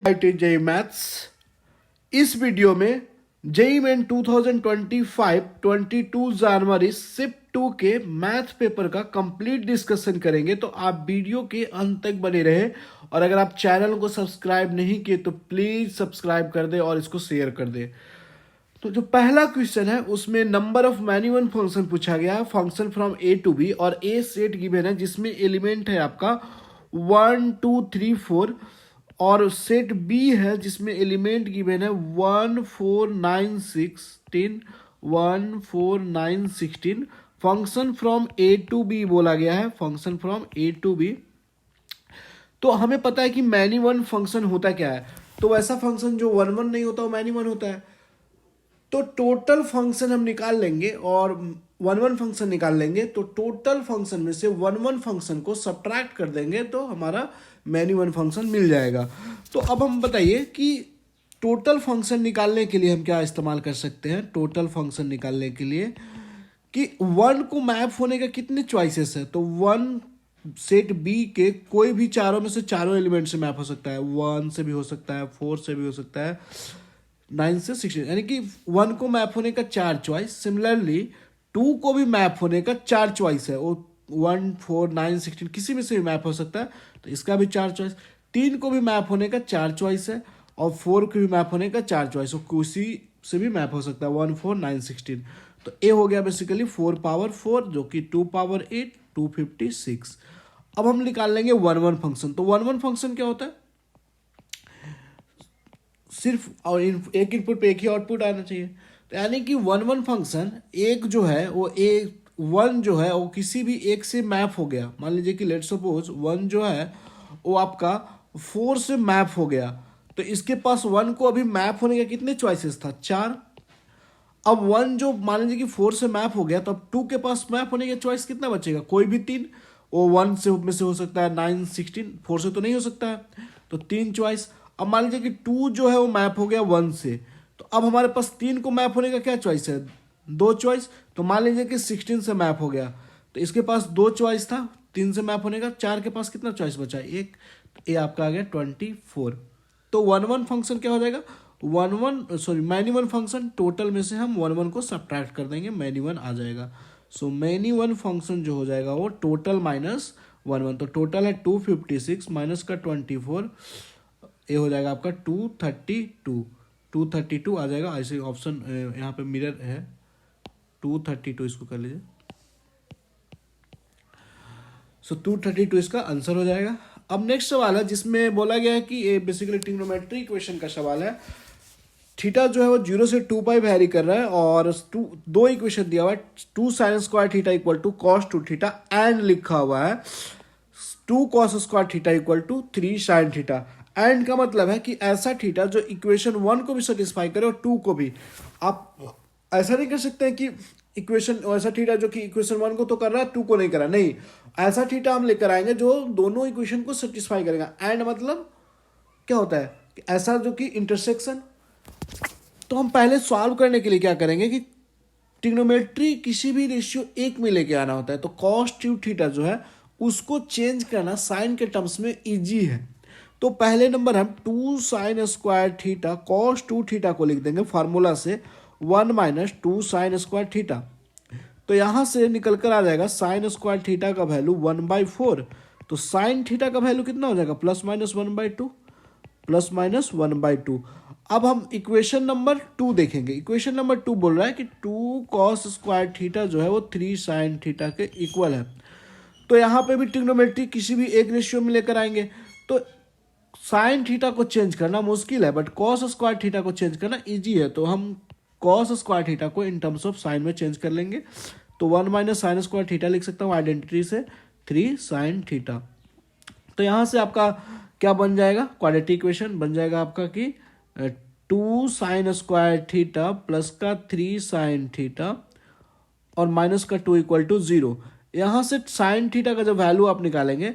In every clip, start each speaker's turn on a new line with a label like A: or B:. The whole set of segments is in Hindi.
A: JEE maths. इस वीडियो में जेई मेन 2025-22 जनवरी शिफ्ट 2 के मैथ पेपर का कंप्लीट डिस्कशन करेंगे, तो आप वीडियो के अंत तक बने रहे। और अगर आप चैनल को सब्सक्राइब नहीं किए तो प्लीज सब्सक्राइब कर दे और इसको शेयर कर दे। तो जो पहला क्वेश्चन है उसमें number of many one function पूछा गया है, function from A to B, और ए सेट गिवन है जिसमें एलिमेंट है आपका 1 2 3 4, और सेट बी है जिसमें एलिमेंट गिवन है 1 4 9 16 1 4 9 16। Function from A to B बोला गया है, function from A to B. तो हमें पता है कि मैनी वन फंक्शन होता क्या है। तो वैसा फंक्शन जो वन वन नहीं होता वो मैनी वन होता है। तो टोटल फंक्शन हम निकाल लेंगे और वन वन फंक्शन निकाल लेंगे। तो टोटल फंक्शन में से वन वन फंक्शन को सब्ट्रैक्ट कर देंगे तो हमारा मैनी वन फंक्शन मिल जाएगा। तो अब हम बताइए कि टोटल फंक्शन निकालने के लिए हम क्या इस्तेमाल कर सकते हैं। टोटल फंक्शन निकालने के लिए कि वन को मैप होने का कितने चॉइसेस है। तो वन सेट बी के कोई भी चारों में से चारों एलिमेंट से मैप हो सकता है। 1 से भी हो सकता है, 4 से भी हो सकता है, 9 से 16, यानी कि 1 को मैप होने का 4 चॉइस। सिमिलरली 2 को भी मैप होने का 4 चॉइस है। वो 1 4 9 16 किसी में से भी मैप हो सकता है, तो इसका भी 4 चॉइस। 3 को भी मैप होने का 4 चॉइस है, और 4 को भी मैप होने का 4 चॉइस, वो किसी से भी मैप हो सकता है 1 4 9 16। तो ए हो गया बेसिकली 4 पावर 4 जो कि 2 पावर 8 256। अब हम निकाल लेंगे वन वन फंक्शन। तो वन वन फंक्शन क्या होता है, सिर्फ और एक इनपुट पे एक ही आउटपुट आना चाहिए। तो यानी कि वन वन फंक्शन एक जो है वो एक वन जो है वो किसी भी एक से मैप हो गया। मान लीजिए कि लेट्स सपोज वन जो है वो आपका 4 से मैप हो गया, तो इसके पास वन को अभी मैप होने का कितने चॉइसेस था, 4। अब वन जो मान लीजिए कि 4 से मैप हो गया, तो अब 2 के पास मैप होने का चॉइस कितना बचेगा, कोई भी 3। वो 1 से में से हो सकता है 9 16, 4 से तो नहीं हो सकता है, तो 3 चॉइस। अब मान लीजिए कि 2 जो है वो मैप हो गया 1 से, तो अब हमारे पास 3 को मैप होने का क्या चॉइस है, 2 चॉइस। तो मान लीजिए कि 16 से मैप हो गया, तो इसके पास 2 चॉइस था 3 से मैप होने का, 4 के पास कितना चॉइस बचा, एक। ये आपका आ गया 24। तो वन वन फंक्शन क्या हो जाएगा, मैनी वन फंक्शन टोटल में से हम वन वन को सब्ट्रैक्ट कर देंगे, मैनी वन आ जाएगा। सो मैनी वन फंक्शन जो हो जाएगा वो टोटल माइनस वन वन। तो टोटल है 256 माइनस का 24, ये हो जाएगा आपका 232 आ जाएगा। ऐसे ऑप्शन यहाँ पे मिरर है 232, इसको कर लीजिए। सो 232 इसका आंसर हो जाएगा। अब नेक्स्ट सवाल है जिसमें बोला गया है कि ये बेसिकली ट्रिग्नोमेट्री इक्वेशन का सवाल है। थीटा जो है वो 0 से 2 पाई वेरी कर रहा है, और दो इक्वेशन दिया हुआ है, 2 sine square theta equal to cos 2 theta, and लिखा हुआ है 2 cos square theta equal to 3 sine theta. And का मतलब है कि ऐसा थीटा जो इक्वेशन 1 को भी सेटिस्फाई करे और 2 को भी। आप ऐसा नहीं कर सकते हैं कि इक्वेशन ऐसा थीटा जो कि इक्वेशन 1 को तो कर रहा है 2 को नहीं कर रहा, नहीं। ऐसा थीटा हम लेकर आएंगे जो दोनों इक्वेशन को सेटिस्फाई करेगा। एंड मतलब क्या होता है कि ऐसा जो कि इंटरसेक्शन। तो हम पहले सॉल्व करने के लिए क्या करेंगे कि ट्रिग्नोमेट्री किसी भी रेशियो 1 में लेके आना होता है। तो कॉस 2 थीटा जो है उसको चेंज करना साइन के टर्म्स में इजी है। तो पहले नंबर हम 2 sine square theta cos 2 theta को लिख देंगे फार्मूला से 1 माइनस 2 साइन स्क्वायर थीटा। तो यहाँ से निकल कर आ जाएगा साइन स्क्वायर थीटा का वैल्यू 1/4। तो साइन थीटा का वैल्यू कितना हो जाएगा, प्लस माइनस 1/2, प्लस माइनस 1/2। अब हम इक्वेशन नंबर 2 देखेंगे। इक्वेशन नंबर 2 बोल रहा है कि 2 कॉस स्क्वायर थीटा जो है वो 3 साइन थीटा के इक्वल है। तो यहाँ पे भी ट्रिग्नोमेट्री किसी भी एक रेशियो में लेकर आएंगे। तो साइन थीटा को चेंज करना मुश्किल है, बट कॉस स्क्वायर थीटा को चेंज करना इजी है। तो हम कॉस स्क्वायर थीटा को इन टर्म्स ऑफ साइन में चेंज कर लेंगे। तो 1 माइनस साइन स्क्वायर थीटा लिख सकता हूँ आइडेंटिटी से 3 साइन थीटा। तो यहाँ से आपका क्या बन जाएगा, क्वाड्रेटिक इक्वेशन बन जाएगा आपका कि 2 साइन स्क्वायर थीटा प्लस का 3 साइन थीटा और माइनस का 2 इक्वल टू 0। यहाँ से साइन थीटा का जब वैल्यू आप निकालेंगे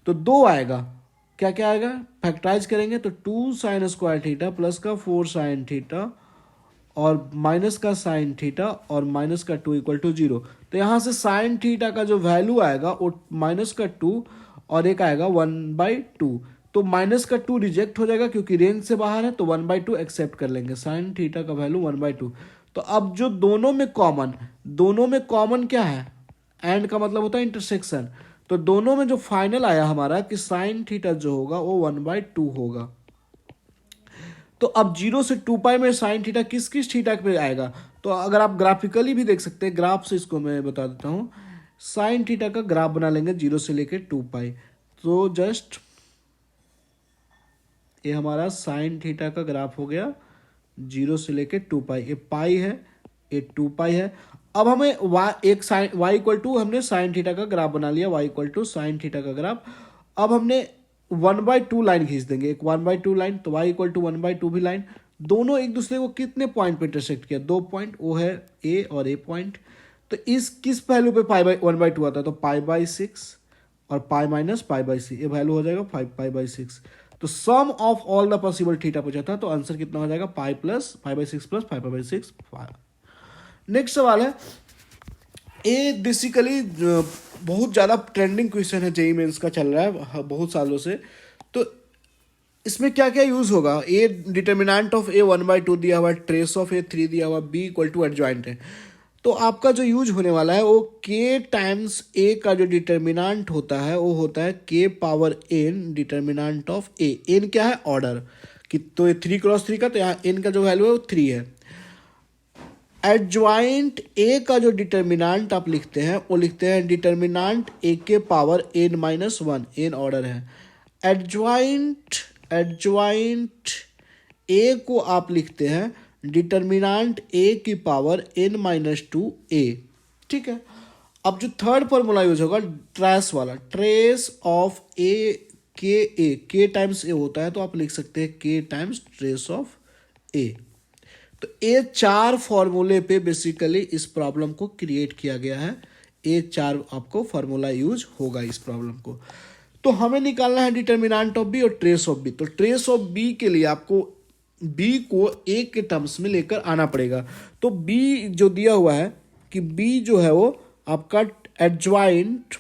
A: तो 2 आएगा। क्या क्या आएगा, फैक्टराइज करेंगे तो 2 साइन स्क्वायर थीटा प्लस का 4 साइन थीटा और माइनस का साइन थीटा और माइनस का 2 इक्वल टू 0। तो यहाँ से साइन थीटा का जो वैल्यू आएगा वो माइनस का 2 और एक आएगा 1/2। तो माइनस का 2 रिजेक्ट हो जाएगा क्योंकि रेंज से बाहर है, तो 1/2 एक्सेप्ट कर लेंगे, साइन थीटा का वैल्यू 1/2। तो अब जो दोनों में कॉमन क्या है, एंड का मतलब होता है इंटरसेक्शन, तो दोनों में जो फाइनल आया हमारा कि साइन थीटा जो होगा वो 1/2 होगा। तो अब 0 से 2 में साइन थीटा किस किस थीटा पे आएगा, तो अगर आप ग्राफिकली भी देख सकते हैं, ग्राफ से इसको मैं बता देता हूँ, साइन थीटा का ग्राफ बना लेंगे 0 से लेके 2 तो जस्ट ये हमारा साइन थीटा का ग्राफ हो गया 0 से लेके 2 ये पाई है, ये 2 है। अब हमें y इक्वल टू हमने साइन थीटा का ग्राफ बना लिया, y equal to sine theta का ग्राफ। अब हमने 1/2 लाइन खींच देंगे, एक 1/2 लाइन, तो y इक्वल टू 1/2 भी लाइन। दोनों एक दूसरे को कितने पॉइंट पे इंटरसेक्ट किया, 2 पॉइंट, वो है a और a पॉइंट। तो इस किस वैल्यू पे पाई/1/2 आता है, तो पाई/6 और पाई-पाई/c, ये वैल्यू हो जाएगा 5 तो sum of all the possible theta पूछा था, तो आंसर कितना हो जाएगा पाई/6 प्लस पाई/6। नेक्स्ट सवाल है, ये बेसिकली बहुत ज़्यादा ट्रेंडिंग क्वेश्चन है, जेईई मेंस का चल रहा है बहुत सालों से। तो इसमें क्या क्या यूज होगा, ए डिटर्मिनेंट ऑफ ए 1/2 दिया हुआ है, ट्रेस ऑफ ए 3 दिया हुआ, बी इक्वल टू एडजॉइंट है। तो आपका जो यूज होने वाला है वो के टाइम्स ए का जो डिटर्मिनेंट होता है वो होता है के power n determinant of A. N क्या है, ऑर्डर कि, तो ये 3×3 का, तो यहाँ एन का जो वैल्यू है वो 3 है। एडजॉइंट ए का जो डिटर्मिनेंट आप लिखते हैं वो लिखते हैं डिटर्मिनेंट ए के पावर n-1, एन ऑर्डर है। एडजॉइंट ए को आप लिखते हैं डिटर्मिनेंट ए की पावर n-2 ए। ठीक है, अब जो थर्ड फॉर्मूला यूज होगा ट्रेस वाला, ट्रेस ऑफ ए के टाइम्स ए होता है, तो आप लिख सकते हैं के टाइम्स ट्रेस ऑफ ए। तो ये 4 फॉर्मूले पे बेसिकली इस प्रॉब्लम को क्रिएट किया गया है, ये 4 आपको फॉर्मूला यूज होगा इस प्रॉब्लम को। तो हमें निकालना है डिटर्मिनेंट ऑफ बी और ट्रेस ऑफ बी। तो ट्रेस ऑफ बी के लिए आपको बी को ए के टर्म्स में लेकर आना पड़ेगा। तो बी जो दिया हुआ है कि बी जो है वो आपका एडजॉइंट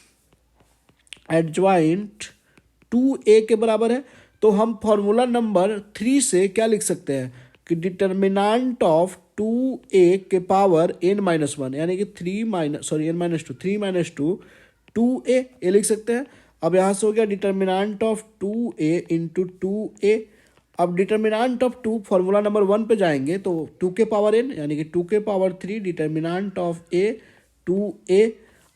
A: 2a के बराबर है। तो हम फॉर्मूला नंबर 3 से क्या लिख सकते हैं कि डिटर्मिनेंट ऑफ 2a के पावर n-1 यानी कि 3-2 2a ये लिख सकते हैं। अब यहाँ से हो गया determinant of 2a into 2a। अब डिटर्मिनेंट ऑफ 2 फॉर्मूला नंबर 1 पे जाएंगे तो 2 के पावर n यानी कि 2 के power 3 determinant of a 2a।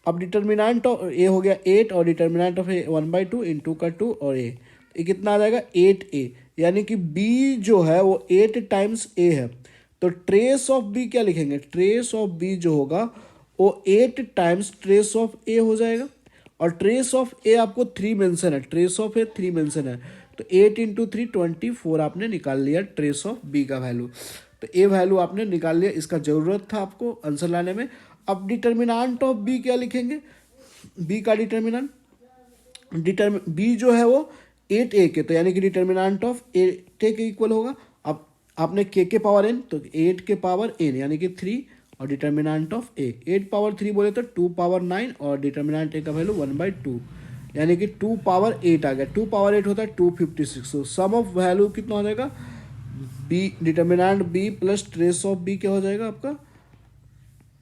A: अब डिटर्मिनेंट ऑफ ए हो गया 8 और डिटर्मिनेंट ऑफ ए 1/2 इंटू का 2 और ए, ये कितना आ जाएगा 8a, यानी कि b जो है वो 8 टाइम्स a है। तो ट्रेस ऑफ b क्या लिखेंगे, ट्रेस ऑफ b जो होगा वो 8 टाइम्स ट्रेस ऑफ a हो जाएगा। और ट्रेस ऑफ a आपको 3 मेंशन है, ट्रेस ऑफ a 3 मेंशन है, तो 8 इंटू 3 24 आपने निकाल लिया ट्रेस ऑफ b का वैल्यू। तो ए वैल्यू आपने निकाल लिया, इसका जरूरत था आपको आंसर लाने में। अब डिटर्मिनेंट ऑफ बी क्या लिखेंगे, बी का डिटर्मिनेंट बी जो है वो 8a के, तो यानी कि डिटर्मिनेंट ऑफ 8a के इक्वल होगा। अब आपने के पावर n, तो 8 के पावर n यानी कि 3 और डिटर्मिनेंट ऑफ a 8 पावर 3 बोले तो 2 पावर 9 और डिटर्मिनेंट a का वैल्यू 1/2 यानी कि 2 पावर 8 आ गया। 2 पावर 8 होता है 256। तो सम ऑफ वैल्यू कितना हो जाएगा, b determinant b plus trace of b क्या हो जाएगा आपका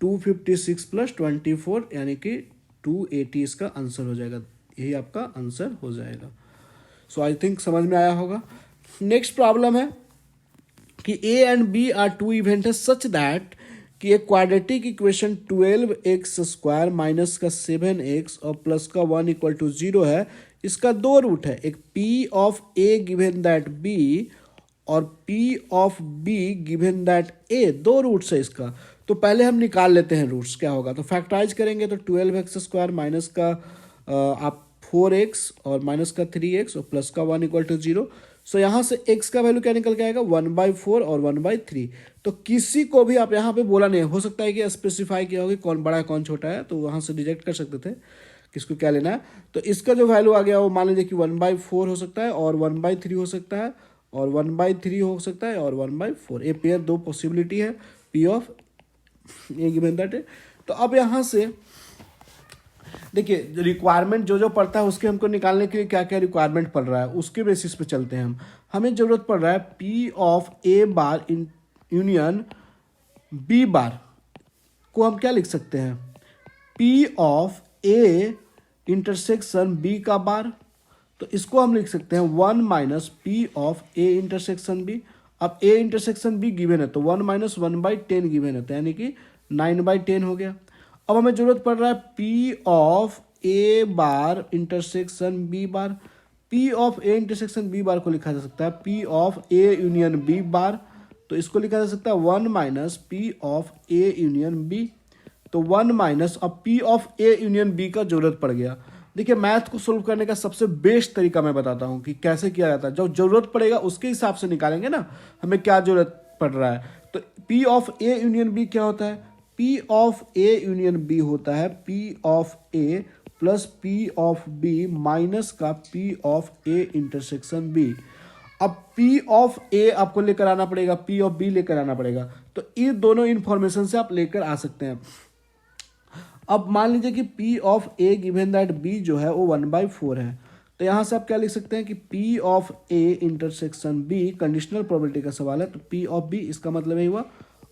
A: 256 प्लस 24 यानी कि 280 इसका आंसर हो जाएगा, यही आपका आंसर हो जाएगा। सो आई थिंक समझ में आया होगा। नेक्स्ट प्रॉब्लम है कि a and b are 2 event है सच दैट कि एक क्वाड्रेटिक इक्वेशन 12x² माइनस का 7x और प्लस का 1 इक्वल टू 0 है। इसका 2 रूट है, एक p of a given that b और p of b given that a, 2 roots है इसका। तो पहले हम निकाल लेते हैं रूट्स क्या होगा। तो फैक्टराइज करेंगे तो 12x² माइनस का आप 4x और माइनस का 3x और प्लस का 1 इक्वल टू 0। सो यहाँ से x का वैल्यू क्या निकल के आएगा 1/4 और 1/3। तो किसी को भी आप यहाँ पे बोला नहीं, हो सकता है कि स्पेसिफाई किया होगा कौन बड़ा है कौन छोटा है, तो वहाँ से डिजेक्ट कर सकते थे किसको क्या लेना है। तो इसका जो वैल्यू आ गया वो मान लीजिए कि 1/4 हो सकता है और 1/3 हो सकता है और 1/3 हो सकता है और 1/4। ये पेयर 2 पॉसिबिलिटी है p of A given that है। तो अब यहाँ से देखिए रिक्वायरमेंट जो जो पड़ता है उसके हमको निकालने के लिए क्या क्या रिक्वायरमेंट पड़ रहा है उसके बेसिस पे चलते हैं हम। हमें ज़रूरत पड़ रहा है P of A bar in union B bar को हम क्या लिख सकते हैं, P of A intersection B का बार, तो इसको हम लिख सकते हैं 1 minus P of A intersection B. अब ए इंटरसेक्शन बी गिवन है तो 1 माइनस 1/10 गिवन है, तो यानी कि 9/10 हो गया। अब हमें जरूरत पड़ रहा है P of A bar intersection B bar. P of A intersection B bar को लिखा जा सकता है P of A union B bar, तो इसको लिखा जा सकता है 1 minus P of A union B. तो 1 माइनस अब P of A union B का जरूरत पड़ गया। देखिए मैथ को सोल्व करने का सबसे बेस्ट तरीका मैं बताता हूँ कि कैसे किया जाता है। जब जरूरत पड़ेगा उसके हिसाब से निकालेंगे ना, हमें क्या जरूरत पड़ रहा है। तो P of A union B क्या होता है, P of A union B होता है P of A plus P of B minus का P of A intersection B. अब पी ऑफ ए आपको लेकर आना पड़ेगा, पी ऑफ बी लेकर आना पड़ेगा, तो ये दोनों इंफॉर्मेशन से आप लेकर आ सकते हैं। अब मान लीजिए कि P of A given that B जो है वो 1/4 है, तो यहाँ से आप क्या लिख सकते हैं कि P of A intersection B conditional probability का सवाल है, तो P ऑफ B इसका मतलब ये हुआ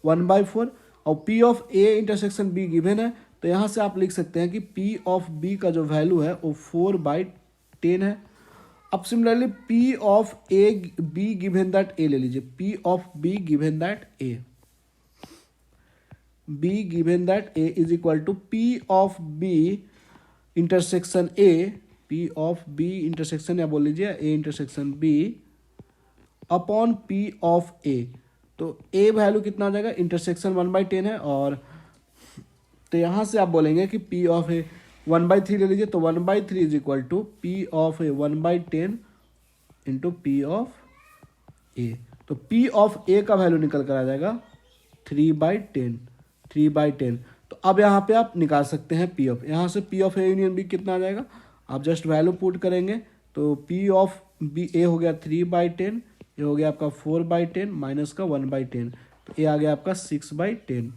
A: 1/4 और P of A intersection B given है, तो यहाँ से आप लिख सकते हैं कि P ऑफ B का जो वैल्यू है वो 4/10 है। अब similarly P of A B given that A ले लीजिए, P of B given that A, B given that A is equal to P of B intersection A, P of B intersection या बोल लीजिए A intersection B upon P of A। तो A वैल्यू कितना आ जाएगा, इंटरसेक्शन 1/10 है, और तो यहाँ से आप बोलेंगे कि P of A 1/3 ले लीजिए, तो 1/3 is equal to P of A 1/10 into P of A। तो P of A का वैल्यू निकल कर आ जाएगा 3/10। तो अब यहाँ पे आप निकाल सकते हैं पी ऑफ, यहाँ से P of A union B कितना आ जाएगा, आप जस्ट वैल्यू पुट करेंगे तो पी ऑफ बी ए हो गया 3/10, ये हो गया आपका 4/10 माइनस का 1/10, तो ये आ गया आपका 6/10।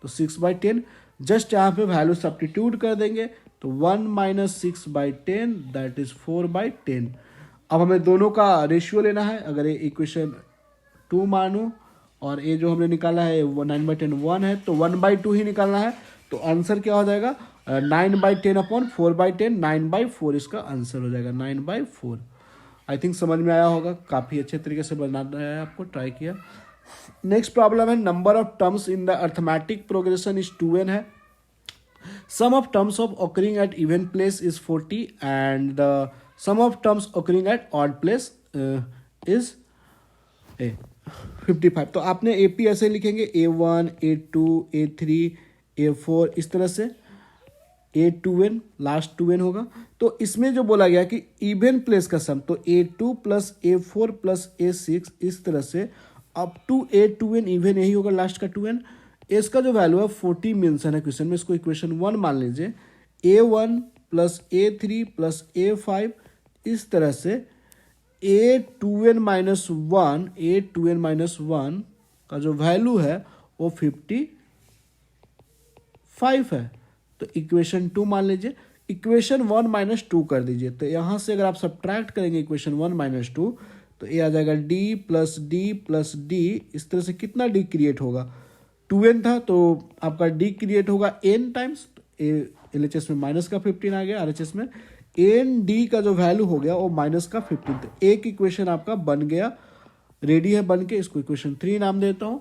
A: तो 6/10 जस्ट यहाँ पे वैल्यू सब्स्टिट्यूट कर देंगे तो 1 माइनस 6/10 दैट इज 4/10। अब हमें दोनों का रेशियो लेना है, अगर ये इक्वेशन 2 मानूँ और ये जो हमने निकाला है 9/10 1 है, तो 1/2 ही निकालना है, तो आंसर क्या हो जाएगा 9/10 अपॉन 4/10, 9/4 इसका आंसर हो जाएगा 9/4। आई थिंक समझ में आया होगा, काफ़ी अच्छे तरीके से बनाना है, आपको ट्राई किया। नेक्स्ट प्रॉब्लम है number of terms in the arithmetic progression is 2n है, sum of terms of occurring at even place is 40 and the sum of terms occurring at odd place is 55। तो आपने AP ऐसे लिखेंगे A1 A2 A3 A4 इस तरह से, A2n लास्ट 2n होगा। तो इसमें जो बोला गया कि इवन प्लेस का सम, तो A2 plus A4 plus A6 इस तरह से अप टू A2n इवन यही होगा लास्ट का 2n। इसका जो वैल्यू है 40 मेंशन है क्वेश्चन में, इसको इक्वेशन 1 मान लीजिए। A1 plus A3 plus A5 इस तरह से A2n माइनस 1 का जो वैल्यू है वो 55 है, तो इक्वेशन 2 मान लीजिए। इक्वेशन 1 माइनस 2 कर दीजिए, तो यहाँ से अगर आप सब्ट्रैक्ट करेंगे इक्वेशन 1 माइनस 2 तो ये आ जाएगा D plus D plus D। इस तरह से कितना D क्रिएट होगा, 2n था तो आपका D क्रिएट होगा n टाइम्स, LHS में माइनस का 15 आ गया, RHS में एन डी का जो वैल्यू हो गया वो माइनस का 15। तो एक इक्वेशन आपका बन गया, रेडी है बन के, इसको इक्वेशन 3 नाम देता हूं।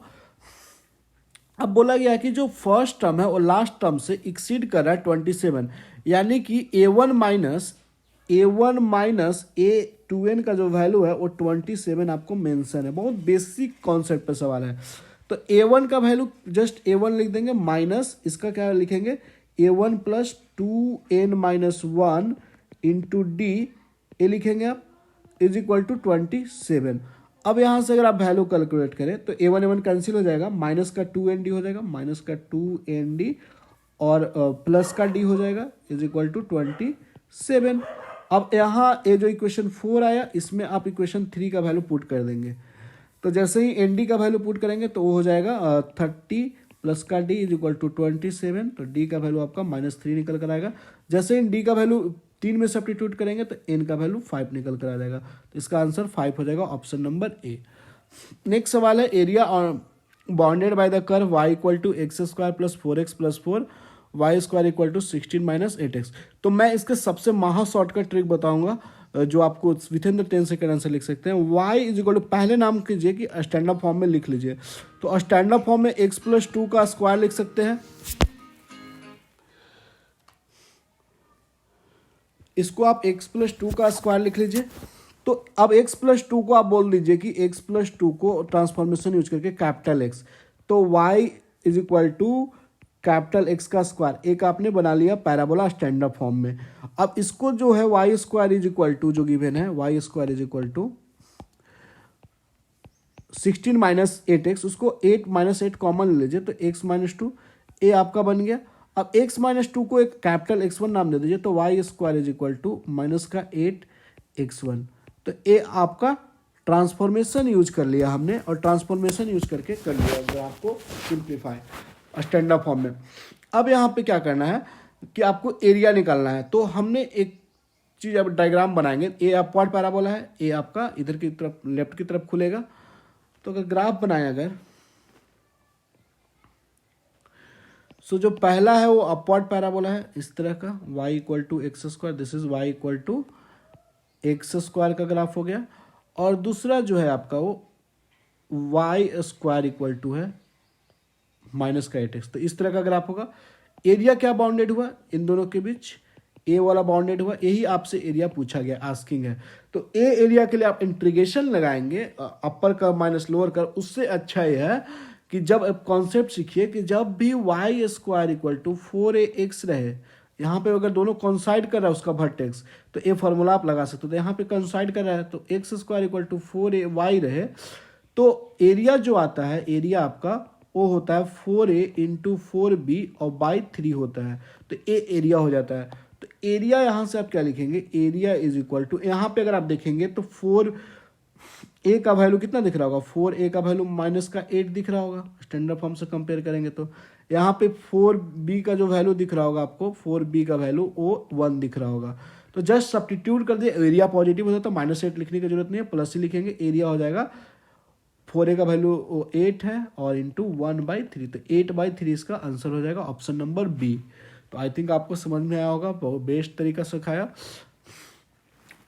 A: अब बोला गया कि जो फर्स्ट टर्म है वो लास्ट टर्म से एक्सीड कर रहा है 27, यानी कि A1 माइनस A2n का जो वैल्यू है वो 27 आपको मेंशन है। बहुत बेसिक कॉन्सेप्ट पे सवाल है। तो A1 का वैल्यू जस्ट A1 लिख देंगे, माइनस इसका क्या लिखेंगे A1 plus 2n minus 1 into D, ये लिखेंगे आप, इज इक्वल टू 27। अब यहाँ से अगर आप वैल्यू कैलकुलेट करें तो A1 कैंसिल हो जाएगा, माइनस का 2nd हो जाएगा, माइनस का 2nd और प्लस का d हो जाएगा, इज इक्वल टू 27। अब यहाँ ये जो इक्वेशन 4 आया इसमें आप इक्वेशन 3 का वैल्यू पुट कर देंगे, तो जैसे ही nd का वैल्यू पुट करेंगे तो वो हो जाएगा 30 प्लस का डी इज इक्वल टू 27, तो डी का वैल्यू आपका -3 निकल कर आएगा। जैसे इन डी का वैल्यू 3 में सब्स्टिट्यूट करेंगे तो एन का वैल्यू 5 निकल कर आ जाएगा, तो इसका आंसर 5 हो जाएगा, ऑप्शन नंबर ए। नेक्स्ट सवाल है, area bounded by the curve y equal to x square plus 4x plus 4 y square equal to 16 minus 8x। तो मैं इसके सबसे महा शॉर्टकट ट्रिक बताऊंगा जो आपको with in the 10 second answer लिख सकते हैं। y इज इक्वल टू पहले नाम कीजिए कि स्टैंडअप फॉर्म में लिख लीजिए, तो स्टैंडअप फॉर्म में x प्लस 2 का स्क्वायर लिख सकते हैं, इसको आप x प्लस 2 का स्क्वायर लिख लीजिए। तो अब x प्लस 2 को आप बोल दीजिए कि x प्लस 2 को ट्रांसफॉर्मेशन यूज करके कैपिटल x, तो y is equal to capital x का स्क्वायर, एक आपने बना लिया पैराबोला स्टैंडअप फॉर्म में। अब इसको जो है y square is equal to जो गिवन है y square is equal to 16 minus 8x, उसको 8 माइनस 8 कॉमन ले लीजिए, तो x माइनस 2 ए आपका बन गया। अब x माइनस 2 को एक कैपिटल x1 नाम दे दीजिए, तो y square is equal to minus का 8x1, तो ए आपका ट्रांसफॉर्मेशन यूज कर लिया हमने, और ट्रांसफॉर्मेशन यूज करके कर लिया ग्राफ को सिंप्लीफाई स्टैंडअप फॉर्म में। अब यहाँ पे क्या करना है कि आपको एरिया निकालना है, तो हमने एक चीज अब डायग्राम बनाएंगे। ए अपवर्ड पैराबोला है, ए आपका इधर की तरफ लेफ्ट की तरफ खुलेगा, तो अगर ग्राफ बनाए अगर सो जो पहला है वो अपवर्ड पैराबोला है इस तरह का, y equal to x square, this is y equal to x square का ग्राफ हो गया। और दूसरा जो है आपका वो y स्क्वायर इक्वल टू है माइनस का 8x, तो इस तरह का ग्राफ होगा। एरिया क्या बाउंडेड हुआ इन दोनों के बीच, ए वाला बाउंडेड हुआ, यही आपसे एरिया पूछा गया, आस्किंग है। तो ए एरिया के लिए आप इंटीग्रेशन लगाएंगे अपर का माइनस लोअर का, उससे अच्छा यह है कि जब आप कॉन्सेप्ट सीखिए कि जब भी Y square equal to 4ax रहे, यहाँ पे अगर दोनों कंसाइड कर रहा है उसका वर्टेक्स, तो ए फॉर्मूला आप लगा सकते हो, तो यहाँ पे कंसाइड कर रहा है तो x square equal to 4ay रहे, तो एरिया जो आता है एरिया आपका वो होता है 4a इंटू 4b और बाई 3 होता है, तो ए एरिया हो जाता है। तो एरिया यहाँ से आप क्या लिखेंगे, एरिया इज इक्वल टू, यहाँ पे अगर आप देखेंगे तो 4a का वैल्यू कितना दिख रहा होगा, 4a का वैल्यू माइनस का 8 दिख रहा होगा, स्टैंडर्ड फॉर्म से कंपेयर करेंगे तो। यहाँ पे 4b का जो वैल्यू दिख रहा होगा आपको, 4b का वैल्यू वो 1 दिख रहा होगा, तो जस्ट सब्स्टिट्यूट कर दिए, एरिया पॉजिटिव होता है तो -8 लिखने की जरूरत नहीं है, प्लस ही लिखेंगे, एरिया हो जाएगा 4a का वैल्यू 8 है और इंटू 1/3, तो 8/3 इसका आंसर हो जाएगा, ऑप्शन नंबर बी। तो आई थिंक आपको समझ में आया होगा, बहुत बेस्ट तरीका सिखाया।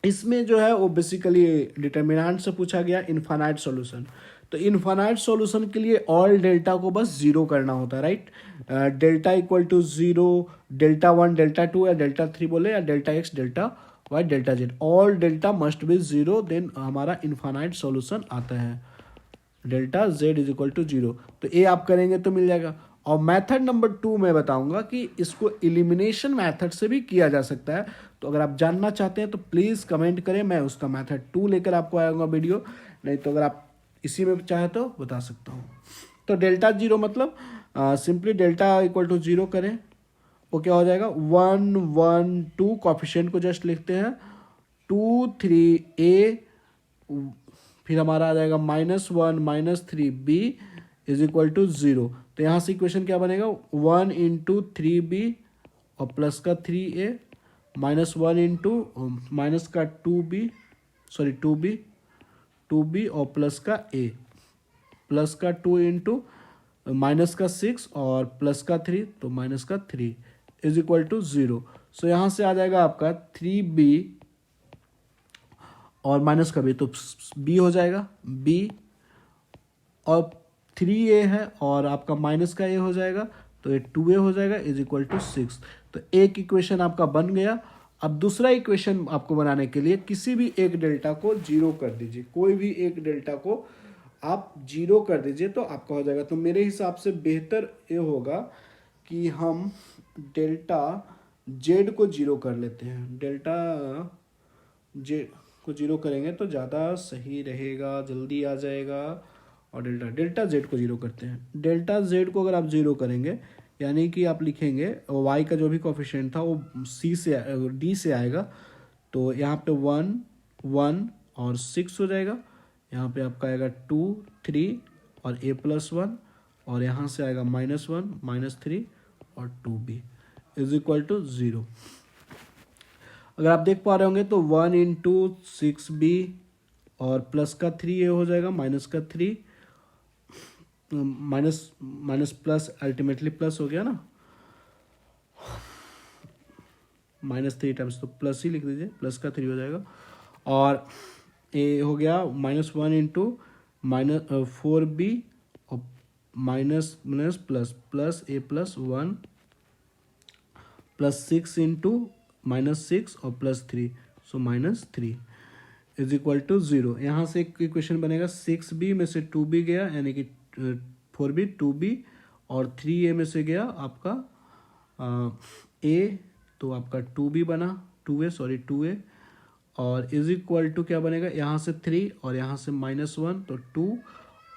A: इसमें जो है वो बेसिकली डिटर्मिनेंट से पूछा गया इनफाइनाइट सॉल्यूशन, तो इनफाइनाइट सॉल्यूशन के लिए ऑल डेल्टा को बस 0 करना होता है, right. Delta equal to 0, delta 1 delta 2 या डेल्टा 3 बोले, या delta x delta y delta z, all delta must be 0, then हमारा इनफाइनाइट सॉल्यूशन आता है, delta z is equal to 0। तो ए आप करेंगे तो मिल जाएगा। और मेथड नंबर 2 मैं बताऊंगा कि इसको एलिमिनेशन मेथड से भी किया जा सकता है, तो अगर आप जानना चाहते हैं तो प्लीज़ कमेंट करें, मैं उसका मेथड 2 लेकर आपको आऊँगा वीडियो, नहीं तो अगर आप इसी में चाहे तो बता सकता हूँ। तो डेल्टा 0 मतलब सिंपली डेल्टा इक्वल टू 0 करें, वो क्या हो जाएगा 1 1 2, कॉफिशिएंट को जस्ट लिखते हैं 2 3a, फिर हमारा आ जाएगा -1 -3b इज इक्वल टू 0। तो यहाँ से इक्वेशन क्या बनेगा 1 इंटू 3b और प्लस का 3a, -1 इंटू माइनस का 2b और प्लस का a, प्लस का 2 इंटू माइनस का 6 और प्लस का 3, तो माइनस का 3 इज इक्वल टू 0। सो यहाँ से आ जाएगा आपका 3b और माइनस का b, तो b हो जाएगा b, और 3a है और आपका माइनस का a हो जाएगा, तो ये 2a हो जाएगा इज इक्वल टू 6। तो एक इक्वेशन आपका बन गया। अब दूसरा इक्वेशन आपको बनाने के लिए किसी भी एक डेल्टा को 0 कर दीजिए, कोई भी एक डेल्टा को आप 0 कर दीजिए तो आपका हो जाएगा। तो मेरे हिसाब से बेहतर ये होगा कि हम डेल्टा z को 0 कर लेते हैं, डेल्टा z को 0 करेंगे तो ज़्यादा सही रहेगा, जल्दी आ जाएगा। और डेल्टा z को 0 करते हैं, डेल्टा z को अगर आप 0 करेंगे यानी कि आप लिखेंगे y का जो भी कोफिशिएंट था वो d से आएगा, तो यहाँ पे 1 1 और 6 हो जाएगा, यहाँ पे आपका आएगा 2 3 और a+1, और यहाँ से आएगा -1 -3 और 2b इज इक्वल टू 0। अगर आप देख पा रहे होंगे तो 1 इंटू 6b और प्लस का 3 ये हो जाएगा, माइनस का 3, minus minus plus ultimately plus हो गया ना, -3 टाइम्स तो प्लस ही लिख दीजिए, प्लस का 3 हो जाएगा। और ए हो गया -1 इंटू -4b और minus minus plus plus a plus 1 plus 6 into -6 और +3 सो -3 इज इक्वल टू 0। यहाँ से एक इक्वेशन बनेगा 6b में से 2b गया यानी कि 4b 2b और 3a में से गया आपका a, तो आपका 2b बना 2a और इज इक्वल टू क्या बनेगा, यहाँ से 3 और यहाँ से -1 तो 2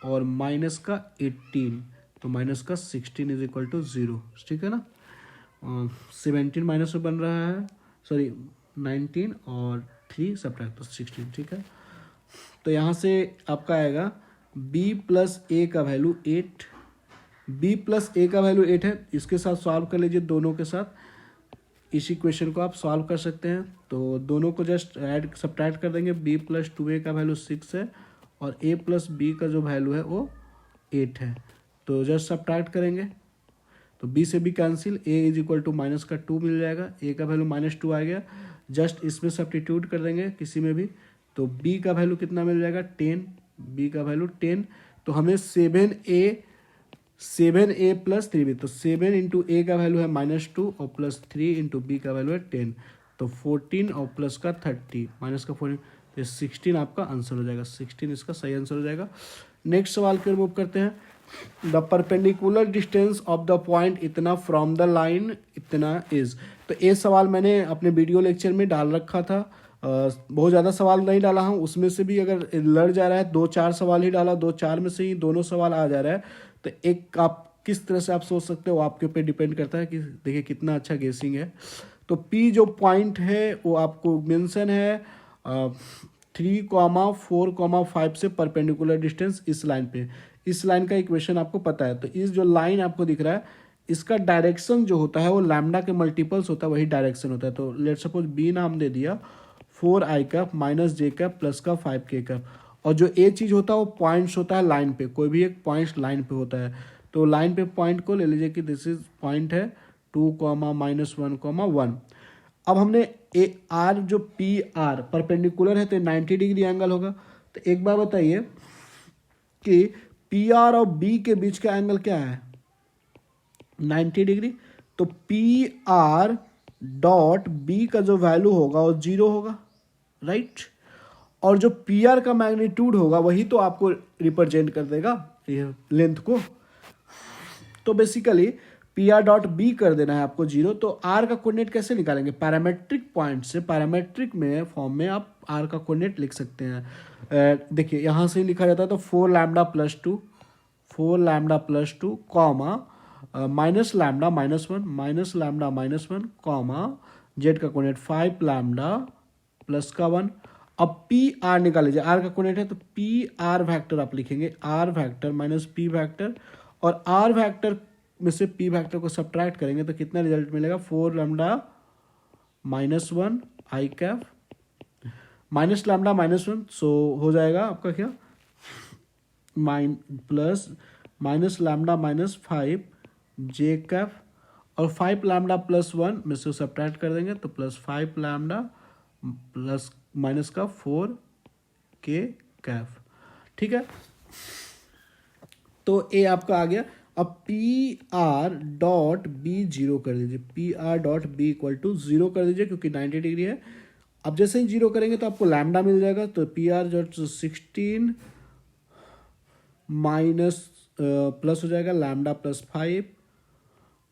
A: और माइनस का 18 तो माइनस का 16 इज इक्वल टू 0, ठीक है ना। 17 माइनस में बन रहा है, सॉरी 19 और 3 सब्ट्रैक्ट तो 16, ठीक है। तो यहाँ से आपका आएगा b प्लस a का वैल्यू 8, b प्लस a का वैल्यू 8 है, इसके साथ सॉल्व कर लीजिए, दोनों के साथ इस इक्वेशन को आप सॉल्व कर सकते हैं। तो दोनों को जस्ट ऐड सब्ट्रैक्ट कर देंगे, b प्लस 2a का वैल्यू 6 है और a प्लस b का जो वैल्यू है वो 8 है, तो जस्ट सब्ट्रैक्ट करेंगे तो b से b cancel, a is equal to minus का 2 मिल जाएगा, a का वैल्यू -2 आ गया, जस्ट इसमें सब्स्टिट्यूट कर देंगे किसी में भी, तो b का वैल्यू कितना मिल जाएगा 10, b का वैल्यू 10, तो हमें 7a प्लस 3b, तो 7 इंटू a का वैल्यू है -2 और प्लस 3 इंटू b का वैल्यू है 10, तो 14 और प्लस का 30 माइनस का 14 तो 16 आपका आंसर हो जाएगा, 16 इसका सही आंसर हो जाएगा। नेक्स्ट सवाल की ओर मूव करते हैं। The perpendicular distance of the point इतना फ्रॉम द लाइन इतना इज, तो ये सवाल मैंने अपने वीडियो लेक्चर में डाल रखा था, बहुत ज़्यादा सवाल नहीं डाला हूँ, उसमें से भी अगर लड़ जा रहा है 2-4 सवाल ही डाला, 2-4 में से ही दोनों सवाल आ जा रहा है, तो एक आप किस तरह से आप सोच सकते हो आपके ऊपर डिपेंड करता है कि देखिए कितना अच्छा गेसिंग है। तो P जो पॉइंट है वो आपको मेंशन है 3,4,5 से परपेंडिकुलर डिस्टेंस इस लाइन पे, इस लाइन का इक्वेशन आपको पता है, तो इस जो लाइन आपको दिख रहा है इसका डायरेक्शन जो होता है वो लैम्डा के मल्टीपल्स होता है, वही डायरेक्शन होता है। तो लेट सपोज बी नाम दे दिया 4i कैप माइनस जे कैप प्लस का 5k कैप, और जो ए चीज़ होता है वो पॉइंट्स होता है लाइन पे, कोई भी एक पॉइंट्स लाइन पे होता है, तो लाइन पे पॉइंट को ले लीजिए कि दिस इज पॉइंट है 2,-1,1। अब हमने ए आर जो पी आर परपेंडिकुलर है तो 90 डिग्री एंगल होगा, तो एक बार बताइए कि पी आर और बी के बीच का एंगल क्या है 90 डिग्री, तो पी आर डॉट बी का जो वैल्यू होगा वो 0 होगा, राइट, और जो पी आर का मैग्नीट्यूड होगा वही तो आपको रिप्रेजेंट कर देगा ये लेंथ को, तो basically P R dot B कर देना है आपको 0। तो आर का कोऑर्डिनेट कैसे निकालेंगे, पैरामेट्रिक पॉइंट से, पैरामेट्रिक में फॉर्म में आप आर का कोऑर्डिनेट लिख सकते हैं। देखिए यहाँ से लिखा जाता है तो 4 lambda plus 2 comma minus lambda -1 comma Z का कोऑर्डिनेट 5 लैम्डा प्लस का 1। अब पी आर निकाल लीजिए, आर का कोऑर्डिनेट है तो पी आर वैक्टर आप लिखेंगे, R vector minus P vector, और आर वैक्टर में से पी वैक्टर को सब्ट्रैक्ट करेंगे तो कितना रिजल्ट मिलेगा 4 लैम्डा -1 आई कैप माइनस लैम्डा -1, सो हो जाएगा आपका क्या माइनस लैम्डा -5 जे कैप, और 5 लैम्डा प्लस 1 में से सब्ट्रैक्ट कर देंगे तो +5 लैम्डा प्लस माइनस का 4 के कैप, ठीक है। तो ए आपका आ गया। अब पी आर डॉट बी 0 कर दीजिए, P R dot B equal to 0 कर दीजिए क्योंकि 90 डिग्री है। अब जैसे ही 0 करेंगे तो आपको लैम्डा मिल जाएगा, तो P R dot 16 minus plus हो जाएगा लैम्डा +5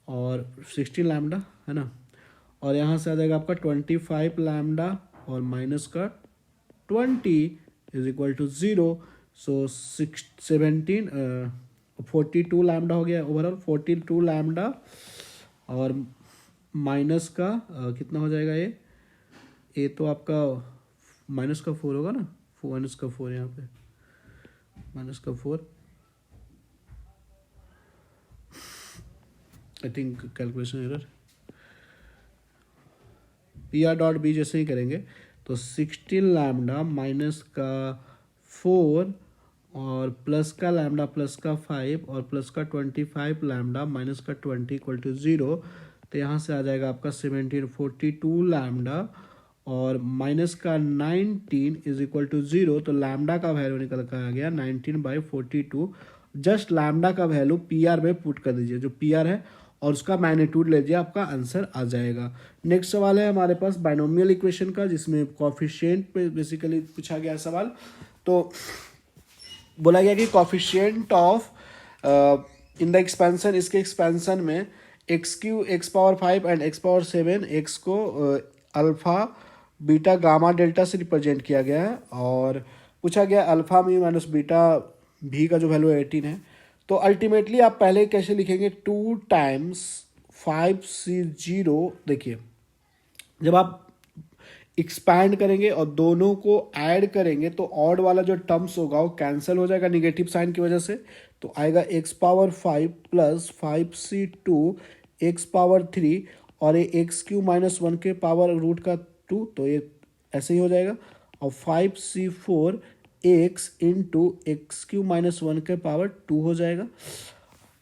A: और 16 लैम्डा है ना, और यहाँ से आ जाएगा आपका 25 लैम्डा और माइनस का 20 is equal to 0, so 42 lambda हो गया ओवरऑल, 42 लैम्डा और माइनस का कितना हो जाएगा ये तो आपका माइनस का 4 होगा ना, माइनस का 4 यहाँ पे माइनस का 4 I think calculation error, P R dot B जैसे ही करेंगे तो 16 लैम्डा माइनस का 4 और प्लस का लैम्डा प्लस का 5 और प्लस का 25 लैम्डा माइनस का 20 इक्वल टू 0। तो यहाँ से आ जाएगा आपका 1742 लैम्डा और माइनस का 19 इज इक्वल टू 0। तो लैम्डा का वैल्यू निकल कर आ गया 19/42। जस्ट लैम्डा का वैल्यू पी आर में पुट कर दीजिए, जो पी आर है, और उसका मैग्नीट्यूड ले लीजिए, आपका आंसर आ जाएगा। नेक्स्ट सवाल है हमारे पास बाइनोमियल इक्वेशन का, जिसमें कॉफिशिएंट पे बेसिकली पूछा गया सवाल। तो बोला गया कि coefficient of in the expansion, इसके एक्सपेंशन में x³ x⁵ and x�7 x को अल्फा बीटा गामा डेल्टा से रिप्रेजेंट किया गया है, और पूछा गया अल्फा मी माइनस बीटा भी का जो वैल्यू 18 है। तो अल्टीमेटली आप पहले कैसे लिखेंगे, 2 टाइम्स 5c0। देखिए जब आप एक्सपैंड करेंगे और दोनों को ऐड करेंगे तो ऑड वाला जो टर्म्स होगा वो कैंसिल हो जाएगा निगेटिव साइन की वजह से। तो आएगा x⁵ प्लस 5c2 x⁵ और ये x³ -1 के पावर रूट का 2, तो ये ऐसे ही हो जाएगा। और 5c4 x इंटू x³ -1 के पावर 2 हो जाएगा।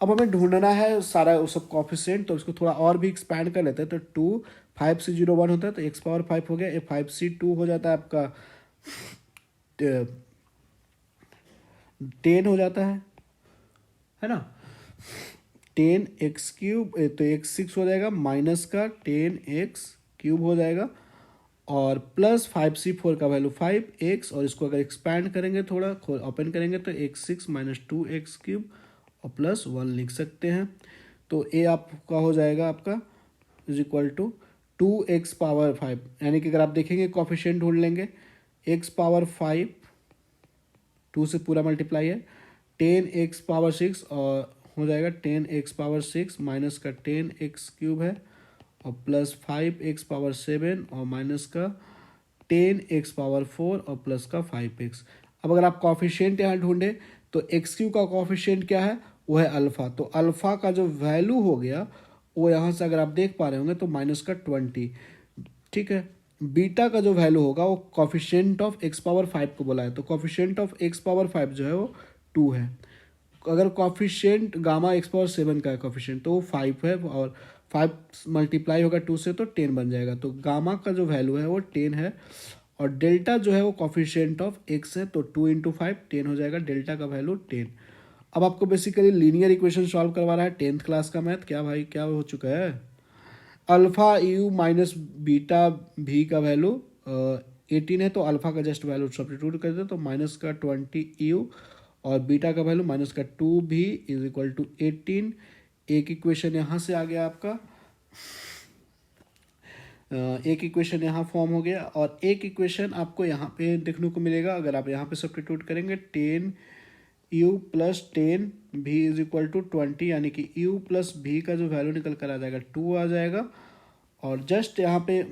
A: अब हमें ढूंढना है सारा वो सब कॉफिशिएंट, तो इसको थोड़ा और भी एक्सपैंड कर लेते हैं। तो 2 5c0 1 होता है तो x⁵ हो गया, ये 5c2 हो जाता है आपका 10 हो जाता है ना। 10x³ तो x6 हो जाएगा, माइनस का 10x³ हो जाएगा, और प्लस 5c4 का वैल्यू 5x, और इसको अगर एक्सपैंड करेंगे थोड़ा ओपन करेंगे तो x6 - 2x³ और प्लस 1 लिख सकते हैं। तो ये आपका हो जाएगा आपका इज इक्वल टू 2x⁵, यानी कि अगर आप देखेंगे कॉफिशिएंट ढूंढ लेंगे, x⁵ 2 से पूरा मल्टीप्लाई है, 10x⁶ और हो जाएगा 10x⁶ माइनस का 10x³ है, और प्लस 5x�7 और माइनस का 10x⁴ और प्लस का 5x। अब अगर आप कॉफिशिएंट यहाँ ढूंढे तो x³ का कॉफिशिएंट क्या है, वो है अल्फा। तो अल्फा का जो वैल्यू हो गया वो यहाँ से अगर आप देख पा रहे होंगे तो माइनस का 20, ठीक है। बीटा का जो वैल्यू होगा वो कॉफिशिएंट ऑफ x⁵ को बोला है, तो कॉफिशिएंट ऑफ x⁵ जो है वो 2 है। अगर कॉफिशिएंट गामा x�7 का है कॉफिशिएंट तो वो 5 है, और 5 मल्टीप्लाई होगा 2 से तो 10 बन जाएगा। तो गामा का जो वैल्यू है वो 10 है, और डेल्टा जो है वो कॉफिशिएंट ऑफ x है, तो 2 × 5 10 हो जाएगा, डेल्टा का वैल्यू 10। अब आपको बेसिकली लीनियर इक्वेशन सॉल्व करवा रहा है 10th क्लास का मैथ। क्या भाई क्या हो चुका है, अल्फा यू माइनस बीटा भी का वैल्यू 18 है, तो अल्फा का जस्ट वैल्यू सब्स्टिट्यूट कर दे तो माइनस का 20u, और बीटा का वैल्यू माइनस का 2b इज इक्वल टू 18। एक इक्वेशन यहाँ से आ गया आपका, एक इक्वेशन यहाँ फॉर्म हो गया, और एक इक्वेशन आपको यहाँ पे देखने को मिलेगा। अगर आप यहाँ पे सब्स्टिट्यूट करेंगे 10u plus 10v is equal to 20, यानी कि u प्लस v का जो वैल्यू निकल कर आ जाएगा 2 आ जाएगा। और जस्ट यहाँ पे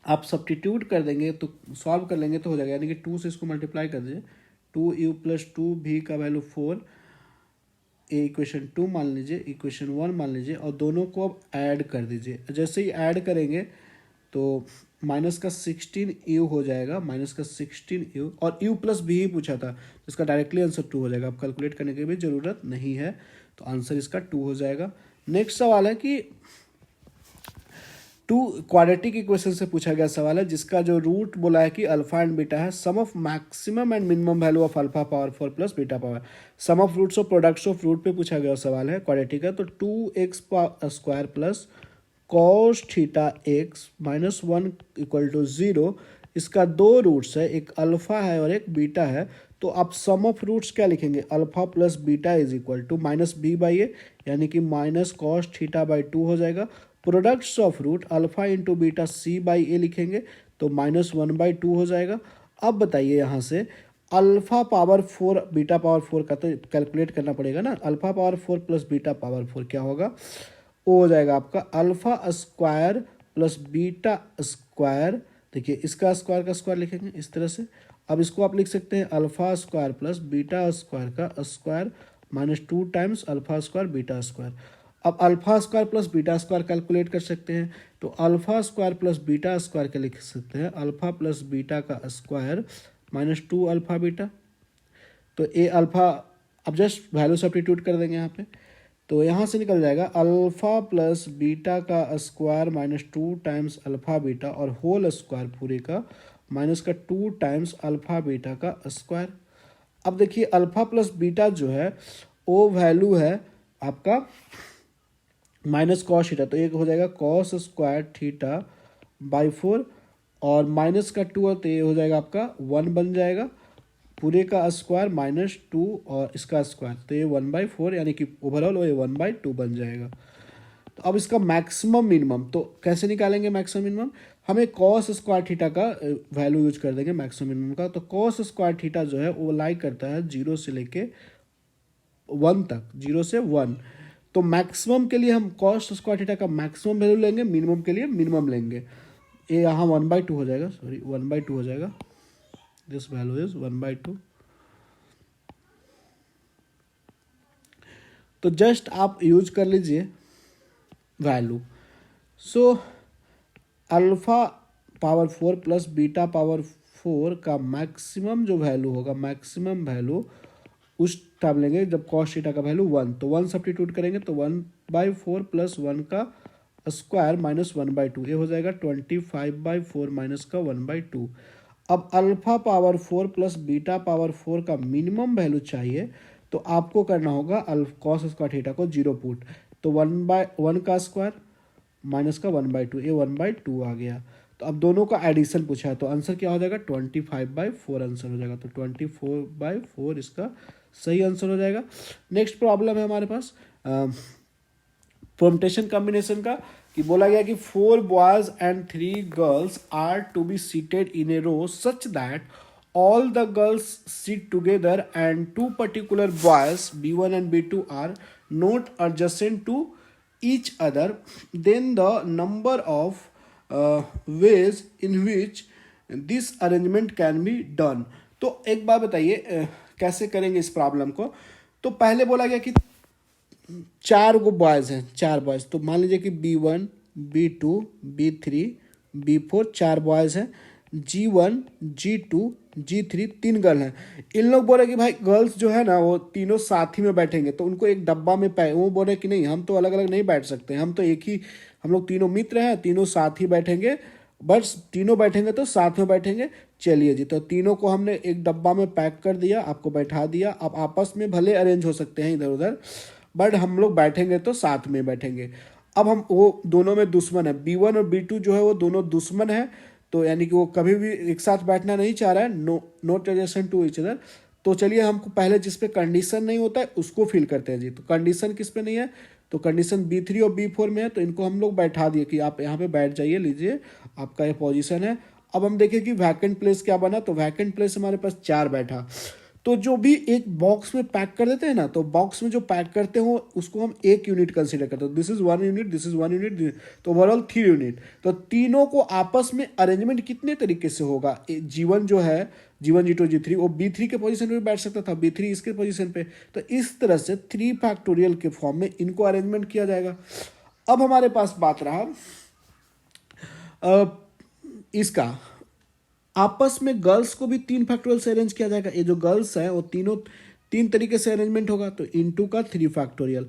A: आप सब्स्टिट्यूट कर देंगे तो सॉल्व कर लेंगे तो हो जाएगा, यानी कि 2 से इसको मल्टीप्लाई कर दीजिए, 2u प्लस 2v का वैल्यू 4, ये इक्वेशन 2 मान लीजिए, इक्वेशन 1 मान लीजिए, और दोनों को अब ऐड कर दीजिए। जैसे ही ऐड करेंगे तो माइनस का 16u हो जाएगा, माइनस का 16u, और u प्लस b ही पूछा था तो इसका डायरेक्टली आंसर 2 हो जाएगा। अब कैलकुलेट करने की भी ज़रूरत नहीं है, तो आंसर इसका 2 हो जाएगा। नेक्स्ट सवाल है कि 2 क्वाड्रेटिक इक्वेशन से पूछा गया सवाल है, जिसका जो रूट बोला है कि अल्फा एंड बीटा है, sum of maximum and minimum value of alpha power 4 plus beta power, sum of roots of products of root पे पूछा गया सवाल है, क्वाड्रेटिक है। तो 2x² plus cos theta x minus 1 equal to 0, इसका 2 रूट्स है, एक अल्फा है और एक बीटा है। तो आप सम ऑफ रूट्स क्या लिखेंगे, alpha plus beta is equal to minus b by A, यानी कि माइनस कॉस थीटा बाई 2 हो जाएगा। Products of root alpha into beta c by A लिखेंगे तो -1/2 हो जाएगा। अब बताइए यहाँ से अल्फा पावर 4 बीटा पावर 4 का तो कैलकुलेट करना पड़ेगा ना, alpha power 4 plus beta power 4 क्या होगा, वो हो जाएगा आपका alpha square plus beta square. देखिए इसका स्क्वायर का स्क्वायर लिखेंगे इस तरह से। अब इसको आप लिख सकते हैं alpha square plus beta square का square minus 2 times alpha square beta square. अब alpha square plus beta square calculate कर सकते हैं, तो alpha square plus beta square के लिख सकते हैं अल्फा प्लस बीटा का स्क्वायर माइनस 2 अल्फा बीटा। तो ए अल्फा, अब जस्ट वैल्यू सब्स्टिट्यूट कर देंगे यहाँ पे, तो यहाँ से निकल जाएगा अल्फा प्लस बीटा का square minus 2 times alpha beta और होल स्क्वायर पूरे का माइनस का 2 टाइम्स अल्फा बीटा का स्क्वायर। अब देखिए अल्फा प्लस बीटा जो है वो वैल्यू है आपका माइनस कॉस थीटा, तो एक हो जाएगा कॉस स्क्वायर थीटा बाई 4 और माइनस का 2 तो ये हो जाएगा आपका 1 बन जाएगा, पूरे का स्क्वायर माइनस 2 और इसका स्क्वायर, तो ये 1/4 यानी कि ओवरऑल ये 1/2 बन जाएगा। तो अब इसका मैक्सिमम मिनिमम तो कैसे निकालेंगे मैक्सिमम मिनिमम, हमें कॉस स्क्वायर थीटा का वैल्यू यूज कर देंगे मैक्सिमम मिनिमम का। तो कॉस स्क्वायर थीटा जो है वो लाई करता है 0 से लेके 1 तक, 0 से 1। तो मैक्सिमम के लिए हम कॉस स्क्वायर थीटा का मैक्सिमम वैल्यू लेंगे, मिनिमम के लिए मिनिमम लेंगे। ये यहाँ 1/2 हो जाएगा, सॉरी 1/2 हो जाएगा, दिस वैल्यू इज 1/2। तो जस्ट आप यूज कर लीजिए value. So alpha power 4 plus beta power 4 का मैक्सिमम जो वैल्यू होगा, मैक्सिमम वैल्यू उस टाइम लेंगे जब कॉस थीटा का वैल्यू 1, तो 1 सब्स्टिट्यूट करेंगे तो 1/4 प्लस 1 का स्क्वायर माइनस 1/2, ये हो जाएगा 25/4 माइनस का 1/2। अब alpha power 4 plus beta power 4 का मिनिमम वैल्यू चाहिए, तो आपको करना होगा कॉस स्क्वायर थीटा को 0 पुट, तो 1/1 का स्क्वायर माइनस का 1/2, ये 1/2 आ गया। तो अब दोनों का एडिशन पूछा है, तो आंसर क्या हो जाएगा 25/4 आंसर हो जाएगा, तो 24/4 इसका सही आंसर हो जाएगा। नेक्स्ट प्रॉब्लम है हमारे पास परम्यूटेशन कॉम्बिनेशन का, कि बोला गया कि 4 boys and 3 girls are to be seated in a row such that all the girls sit together and 2 particular boys b1 and b2 are not adjacent to each other, then the number of ways in which this arrangement can be done। तो एक बार बताइए कैसे करेंगे इस प्रॉब्लम को। तो पहले बोला गया कि 4 गो बॉयज़ हैं, 4 बॉयज़, तो मान लीजिए कि b1 b2 b3 b4 4 boys हैं, G1 G2 G3 3 गर्ल हैं। इन लोग बोल रहे कि भाई गर्ल्स जो है ना वो तीनों साथ ही में बैठेंगे, तो उनको एक डब्बा में वो बोल रहे कि नहीं हम तो अलग अलग नहीं बैठ सकते, हम तो एक ही, हम लोग तीनों मित्र हैं, तीनों साथ ही बैठेंगे, बस तीनों बैठेंगे तो साथ में बैठेंगे। चलिए जी, तो तीनों को हमने एक डब्बा में पैक कर दिया, आपको बैठा दिया। अब आपस में भले अरेंज हो सकते हैं इधर उधर, बट हम लोग बैठेंगे तो साथ में बैठेंगे। अब हम वो दोनों में दुश्मन है, B1 और B2 जो है वो दोनों दुश्मन है, तो यानी कि वो कभी भी एक साथ बैठना नहीं चाह रहा है, not adjacent to each other. तो चलिए हमको पहले जिस पे कंडीशन नहीं होता है उसको फिल करते हैं जी। तो कंडीशन किस पे नहीं है, तो कंडीशन B3 और B4 में है, तो इनको हम लोग बैठा दिए कि आप यहाँ पे बैठ जाइए, लीजिए आपका ये पोजीशन है। अब हम देखें कि वैकेंट प्लेस क्या बना, तो वैकेंट प्लेस हमारे पास 4 बैठा। तो जो भी एक बॉक्स में पैक कर देते हैं ना, तो बॉक्स में जो पैक करते हो उसको हम 1 यूनिट कंसीडर करते हैं। This is 1 unit, this is 1 unit, तो ओवरऑल 3 यूनिट। तो तीनों को आपस में अरेंजमेंट कितने तरीके से होगा, G1 जो है, G1 G2 G3 वो B3 के पोजीशन पे बैठ सकता था, B3 इसके पोजीशन पे, तो इस तरह से 3 फैक्टोरियल के फॉर्म में इनको अरेंजमेंट किया जाएगा। अब हमारे पास बात रहा इसका, आपस में गर्ल्स को भी 3 फैक्टोरियल से अरेंज किया जाएगा। ये जो गर्ल्स हैं वो तीनों 3 तरीके से अरेंजमेंट होगा, तो इनटू का 3 फैक्टोरियल।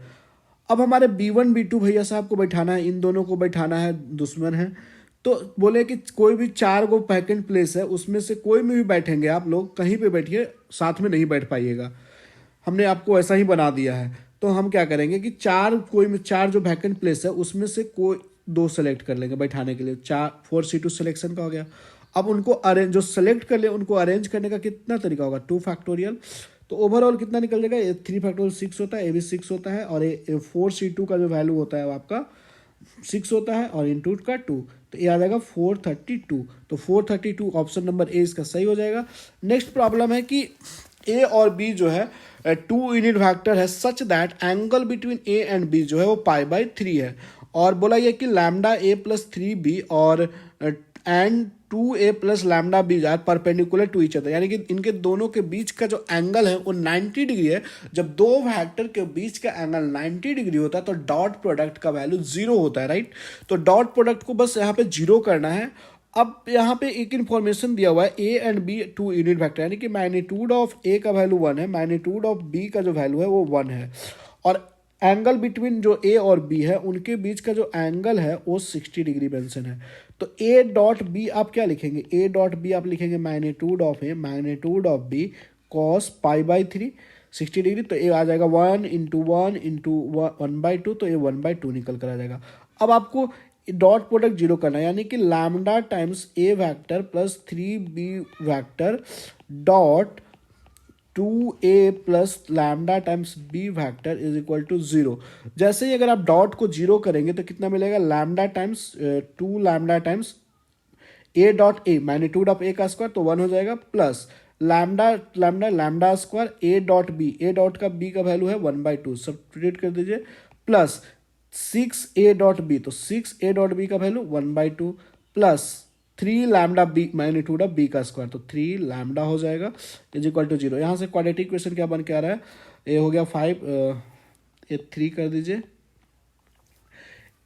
A: अब हमारे B1 B2 भैया साहब को बैठाना है, इन दोनों को बैठाना है, दुश्मन है। तो बोले कि कोई भी 4 गो वैकेंट प्लेस है, उसमें से कोई में भी बैठेंगे आप लोग, कहीं पे बैठिए, साथ में नहीं बैठ पाइएगा। हमने आपको ऐसा ही बना दिया है। तो हम क्या करेंगे कि 4 जो वैकेंट प्लेस है उसमें से कोई 2 सेलेक्ट कर लेंगे बैठाने के लिए। 4C2 सिलेक्शन का हो गया। अब उनको अरेंज, जो सेलेक्ट कर ले उनको अरेंज करने का कितना तरीका होगा, 2 फैक्टोरियल। तो ओवरऑल कितना निकल जाएगा, ये 3 फैक्टोरियल 6 होता है, ये भी 6 होता है, और ये 4C2 का जो वैल्यू होता है वो आपका 6 होता है, और इनटू का 2, तो ये आ जाएगा 432। तो 432 ऑप्शन नंबर ए इसका सही हो जाएगा। नेक्स्ट प्रॉब्लम है कि ए और बी जो है 2 यूनिट फैक्टर है such that angle between A and B जो है वो π/3 है, और बोला गया कि लैम्डा A + 3B और and 2a plus lambda B are perpendicular to each other, यानी कि इनके दोनों के बीच का जो एंगल है वो 90 डिग्री है। जब दो वेक्टर के बीच का एंगल 90 डिग्री होता है तो डॉट प्रोडक्ट का वैल्यू 0 होता है, राइट। तो डॉट प्रोडक्ट को बस यहाँ पे 0 करना है। अब यहाँ पे एक इन्फॉर्मेशन दिया हुआ है A and B two unit vector, यानी कि मैग्नीट्यूड ऑफ ए का वैल्यू 1 है, मैग्नीट्यूड ऑफ बी का जो वैल्यू है वो 1 है, और एंगल बिटवीन जो ए और बी है उनके बीच का जो एंगल है वो 60 डिग्री मेंशन है। तो ए डॉट बी आप क्या लिखेंगे, ए डॉट बी आप लिखेंगे magnitude of A magnitude of B cos पाई/3 60 डिग्री। तो ए आ जाएगा 1 × 1 × 1/2, तो ये 1/2 निकल कर आ जाएगा। अब आपको डॉट प्रोडक्ट 0 करना है, यानी कि lambda times A vector plus 3b vector dot 2a plus lambda times B vector is equal to 0। जैसे ही अगर आप डॉट को 0 करेंगे तो कितना मिलेगा, lambda times 2 lambda times A dot A magnitude of A का स्क्वायर तो 1 हो जाएगा, plus lambda lambda lambda square A dot B, A dot का बी का वैल्यू है 1/2 सब्स्टिट्यूट कर दीजिए, प्लस 6a डॉट बी, तो 6a डॉट बी का value 1/2 plus 3 lambda B magnitude of B का स्क्वायर, तो 3 लैम्डा हो जाएगा इज इक्वल टू 0। यहाँ से क्वाड्रेटिक इक्वेशन क्या बन के आ रहा है, ये हो गया 5, ये 3 कर दीजिए,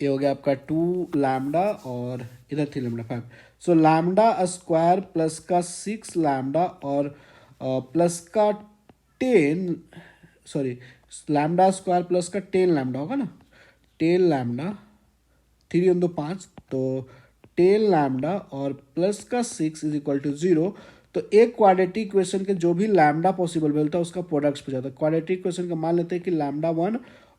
A: ये हो गया आपका 2 लैम्डा और इधर 3 लैम्डा 5। सो लैम्डा स्क्वायर प्लस का 6 लैम्डा और प्लस का 10 सॉरी लैम्डा स्क्वायर प्लस का 10 लैम्डा होगा ना, 10 लैम्डा 3 × 2 5, तो 10 लैम्डा और प्लस का 6 इज इक्वल टू 0। तो एक क्वाड्रेटिक इक्वेशन के जो भी लैम्डा पॉसिबल मिलता है उसका प्रोडक्ट्स पे जाता है। क्वाड्रेटिक इक्वेशन का मान लेते हैं कि लैम्डा 1